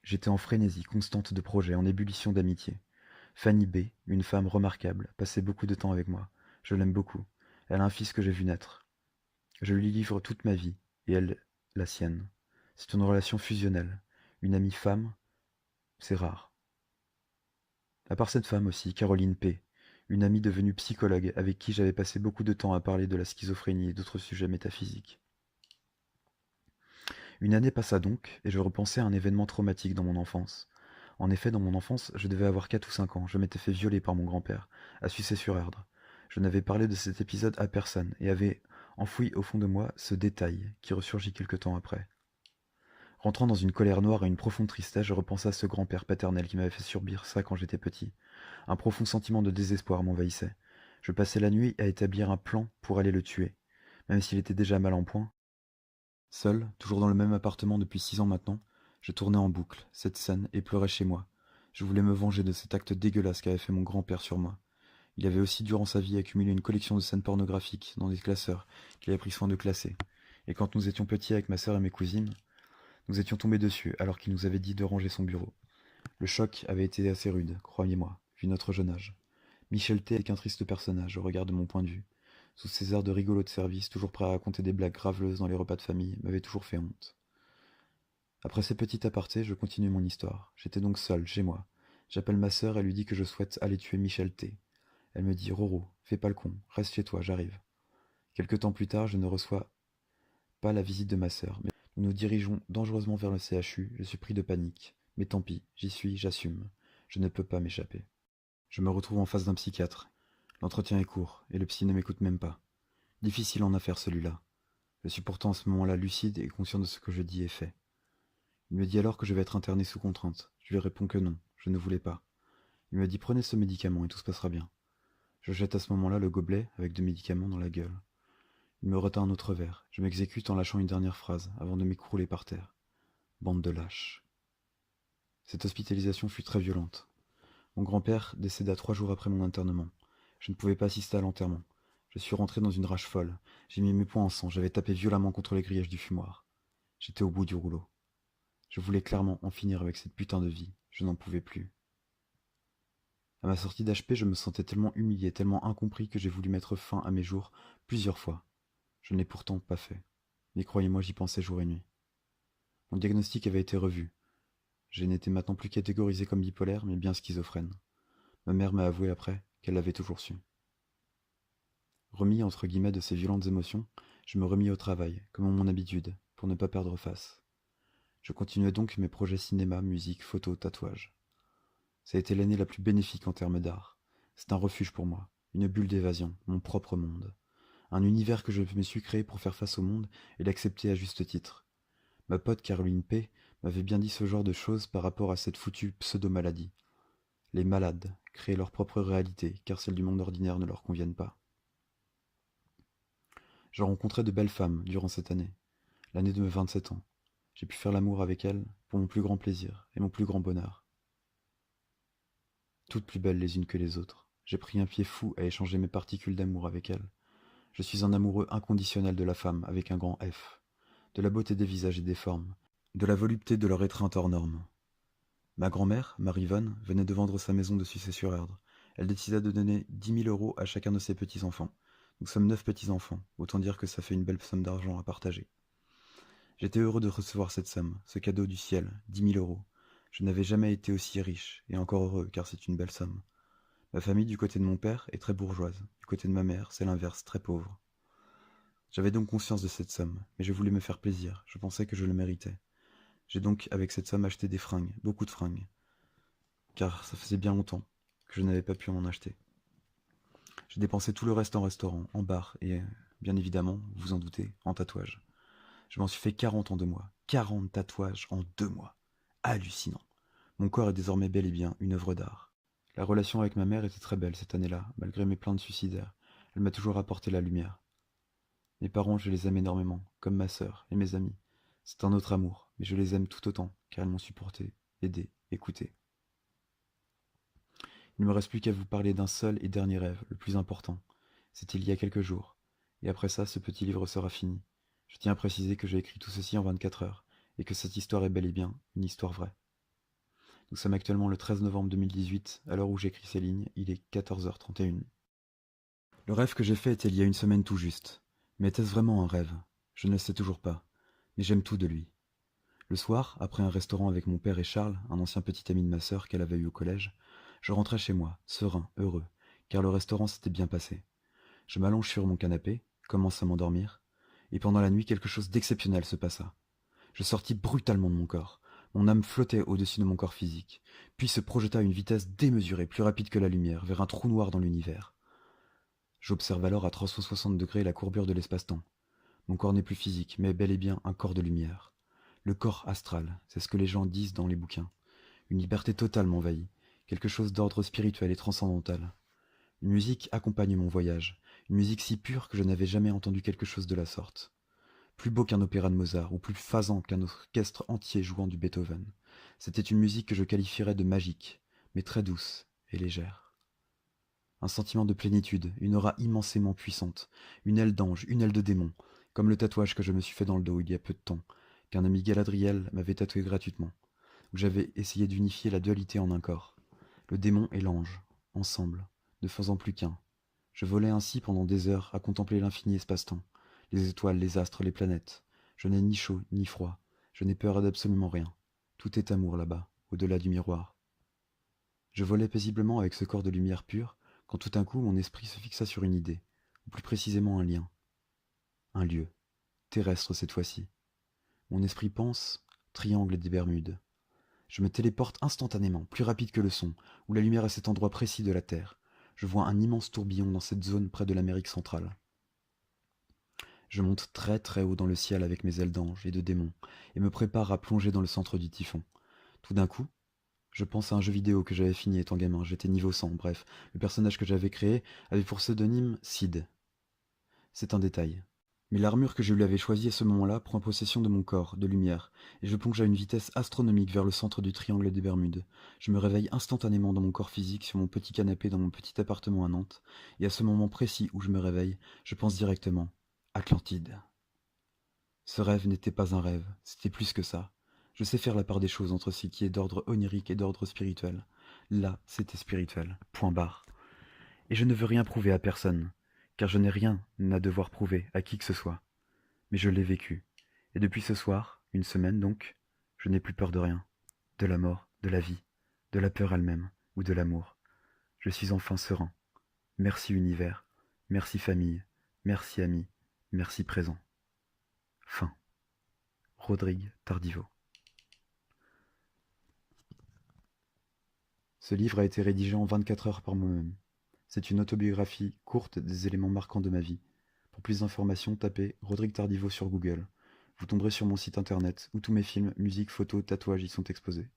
J'étais en frénésie constante de projets, en ébullition d'amitié. Fanny B., une femme remarquable, passait beaucoup de temps avec moi. Je l'aime beaucoup. Elle a un fils que j'ai vu naître. Je lui livre toute ma vie, et elle la sienne. C'est une relation fusionnelle. Une amie femme, c'est rare. À part cette femme aussi, Caroline P., une amie devenue psychologue avec qui j'avais passé beaucoup de temps à parler de la schizophrénie et d'autres sujets métaphysiques. Une année passa donc, et je repensais à un événement traumatique dans mon enfance. En effet, dans mon enfance, je devais avoir 4 ou 5 ans, je m'étais fait violer par mon grand-père, à Sucé-sur-Erdre. Je n'avais parlé de cet épisode à personne, et avais enfoui au fond de moi ce détail, qui ressurgit quelque temps après. Rentrant dans une colère noire et une profonde tristesse, je repensai à ce grand-père paternel qui m'avait fait subir ça quand j'étais petit. Un profond sentiment de désespoir m'envahissait. Je passais la nuit à établir un plan pour aller le tuer, même s'il était déjà mal en point. Seul, toujours dans le même appartement depuis 6 ans maintenant, je tournais en boucle cette scène et pleurais chez moi. Je voulais me venger de cet acte dégueulasse qu'avait fait mon grand-père sur moi. Il avait aussi durant sa vie accumulé une collection de scènes pornographiques dans des classeurs qu'il avait pris soin de classer. Et quand nous étions petits avec ma sœur et mes cousines, nous étions tombés dessus alors qu'il nous avait dit de ranger son bureau. Le choc avait été assez rude, croyez-moi, vu notre jeune âge. Michel T. est qu'un triste personnage au regard de mon point de vue. Sous ses airs de rigolo de service, toujours prêt à raconter des blagues graveleuses dans les repas de famille, m'avait toujours fait honte. Après ces petits apartés, je continue mon histoire. J'étais donc seul, chez moi. J'appelle ma sœur et lui dis que je souhaite aller tuer Michel T. Elle me dit: Roro, fais pas le con, reste chez toi, j'arrive. Quelque temps plus tard, je ne reçois pas la visite de ma sœur, mais nous nous dirigeons dangereusement vers le CHU. Je suis pris de panique. Mais tant pis, j'y suis, j'assume. Je ne peux pas m'échapper. Je me retrouve en face d'un psychiatre. L'entretien est court, et le psy ne m'écoute même pas. Difficile en affaire celui-là. Je suis pourtant à ce moment-là lucide et conscient de ce que je dis et fais. Il me dit alors que je vais être interné sous contrainte. Je lui réponds que non, Je ne voulais pas. Il m'a dit prenez ce médicament et tout se passera bien. Je jette à ce moment-là le gobelet avec deux médicaments dans la gueule. Il me retint un autre verre. Je m'exécute en lâchant une dernière phrase avant de m'écrouler par terre. Bande de lâches. Cette hospitalisation fut très violente. Mon grand-père décéda 3 jours après mon internement. Je ne pouvais pas assister à l'enterrement. Je suis rentré dans une rage folle. J'ai mis mes poings en sang. J'avais tapé violemment contre les grillages du fumoir. J'étais au bout du rouleau. Je voulais clairement en finir avec cette putain de vie. Je n'en pouvais plus. À ma sortie d'HP, je me sentais tellement humilié, tellement incompris que j'ai voulu mettre fin à mes jours plusieurs fois. Je ne l'ai pourtant pas fait. Mais croyez-moi, j'y pensais jour et nuit. Mon diagnostic avait été revu. Je n'étais maintenant plus catégorisé comme bipolaire, mais bien schizophrène. Ma mère m'a avoué après qu'elle l'avait toujours su. Remis entre guillemets de ces violentes émotions, je me remis au travail, comme à mon habitude, pour ne pas perdre face. Je continuais donc mes projets cinéma, musique, photo, tatouage. Ça a été l'année la plus bénéfique en termes d'art. C'est un refuge pour moi, une bulle d'évasion, mon propre monde. Un univers que je me suis créé pour faire face au monde et l'accepter à juste titre. Ma pote Caroline P. m'avait bien dit ce genre de choses par rapport à cette foutue pseudo-maladie. Les malades créent leur propre réalité, car celles du monde ordinaire ne leur conviennent pas. J'ai rencontré de belles femmes durant cette année, l'année de mes 27 ans. J'ai pu faire l'amour avec elles pour mon plus grand plaisir et mon plus grand bonheur. Toutes plus belles les unes que les autres. J'ai pris un pied fou à échanger mes particules d'amour avec elles. Je suis un amoureux inconditionnel de la femme avec un grand F, de la beauté des visages et des formes, de la volupté de leur étreinte hors norme. Ma grand-mère, Marie-Vonne, venait de vendre sa maison de Sucé-sur-Erdre. Elle décida de donner 10 000 € à chacun de ses petits-enfants. Nous sommes 9 petits-enfants, autant dire que ça fait une belle somme d'argent à partager. J'étais heureux de recevoir cette somme, ce cadeau du ciel, 10 000 €. Je n'avais jamais été aussi riche, et encore heureux, car c'est une belle somme. Ma famille, du côté de mon père, est très bourgeoise. Du côté de ma mère, c'est l'inverse, très pauvre. J'avais donc conscience de cette somme, mais je voulais me faire plaisir, je pensais que je le méritais. J'ai donc, avec cette somme, acheté des fringues, beaucoup de fringues, car ça faisait bien longtemps que je n'avais pas pu en acheter. J'ai dépensé tout le reste en restaurant, en bar, et, bien évidemment, vous vous en doutez, en tatouage. Je m'en suis fait 40 en 2 mois. 40 tatouages en 2 mois. Hallucinant. Mon corps est désormais bel et bien une œuvre d'art. La relation avec ma mère était très belle cette année-là, malgré mes plaintes suicidaires. Elle m'a toujours apporté la lumière. Mes parents, je les aime énormément, comme ma sœur et mes amis. C'est un autre amour, mais je les aime tout autant, car elles m'ont supporté, aidé, écouté. Il ne me reste plus qu'à vous parler d'un seul et dernier rêve, le plus important. C'était il y a quelques jours. Et après ça, ce petit livre sera fini. Je tiens à préciser que j'ai écrit tout ceci en 24 heures, et que cette histoire est bel et bien une histoire vraie. Nous sommes actuellement le 13 novembre 2018, à l'heure où j'écris ces lignes, il est 14h31. Le rêve que j'ai fait était il y a une semaine tout juste. Mais était-ce vraiment un rêve? Je ne le sais toujours pas. Mais j'aime tout de lui. Le soir, après un restaurant avec mon père et Charles, un ancien petit ami de ma sœur qu'elle avait eu au collège, je rentrais chez moi, serein, heureux, car le restaurant s'était bien passé. Je m'allonge sur mon canapé, commence à m'endormir, et pendant la nuit quelque chose d'exceptionnel se passa. Je sortis brutalement de mon corps. Mon âme flottait au-dessus de mon corps physique, puis se projeta à une vitesse démesurée, plus rapide que la lumière, vers un trou noir dans l'univers. J'observe alors à 360 degrés la courbure de l'espace-temps. Mon corps n'est plus physique, mais bel et bien un corps de lumière. Le corps astral, c'est ce que les gens disent dans les bouquins. Une liberté totale m'envahit, quelque chose d'ordre spirituel et transcendantal. Une musique accompagne mon voyage, une musique si pure que je n'avais jamais entendu quelque chose de la sorte. Plus beau qu'un opéra de Mozart, ou plus phasant qu'un orchestre entier jouant du Beethoven. C'était une musique que je qualifierais de magique, mais très douce et légère. Un sentiment de plénitude, une aura immensément puissante, une aile d'ange, une aile de démon, comme le tatouage que je me suis fait dans le dos il y a peu de temps, qu'un ami Galadriel m'avait tatoué gratuitement, où j'avais essayé d'unifier la dualité en un corps, le démon et l'ange, ensemble, ne faisant plus qu'un. Je volais ainsi pendant des heures à contempler l'infini espace-temps, les étoiles, les astres, les planètes. Je n'ai ni chaud ni froid, je n'ai peur d'absolument rien. Tout est amour là-bas, au-delà du miroir. Je volais paisiblement avec ce corps de lumière pure, quand tout d'un coup mon esprit se fixa sur une idée, ou plus précisément un lien. Un lieu, terrestre cette fois-ci. Mon esprit pense, triangle des Bermudes. Je me téléporte instantanément, plus rapide que le son, où la lumière est cet endroit précis de la Terre. Je vois un immense tourbillon dans cette zone près de l'Amérique centrale. Je monte très très haut dans le ciel avec mes ailes d'ange et de démon, et me prépare à plonger dans le centre du typhon. Tout d'un coup, Je pense à un jeu vidéo que j'avais fini étant gamin, j'étais niveau 100, bref. Le personnage que j'avais créé avait pour pseudonyme Sid. C'est un détail. Mais l'armure que je lui avais choisie à ce moment-là prend possession de mon corps, de lumière, et je plonge à une vitesse astronomique vers le centre du triangle des Bermudes. Je me réveille instantanément dans mon corps physique sur mon petit canapé dans mon petit appartement à Nantes, et à ce moment précis où je me réveille, je pense directement Atlantide. Ce rêve n'était pas un rêve, c'était plus que ça. Je sais faire la part des choses entre ce qui est d'ordre onirique et d'ordre spirituel. Là, c'était spirituel. Point barre. Et je ne veux rien prouver à personne, car je n'ai rien à devoir prouver à qui que ce soit. Mais je l'ai vécu. Et depuis ce soir, une semaine donc, je n'ai plus peur de rien. De la mort, de la vie, de la peur elle-même, ou de l'amour. Je suis enfin serein. Merci univers, merci famille, merci amis, merci présent. Fin. Rodrigue Tardivo. Ce livre a été rédigé en 24 heures par moi-même. C'est une autobiographie courte des éléments marquants de ma vie. Pour plus d'informations, tapez Rodrigue Tardivo sur Google. Vous tomberez sur mon site internet où tous mes films, musiques, photos, tatouages y sont exposés.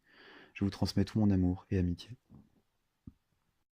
Je vous transmets tout mon amour et amitié.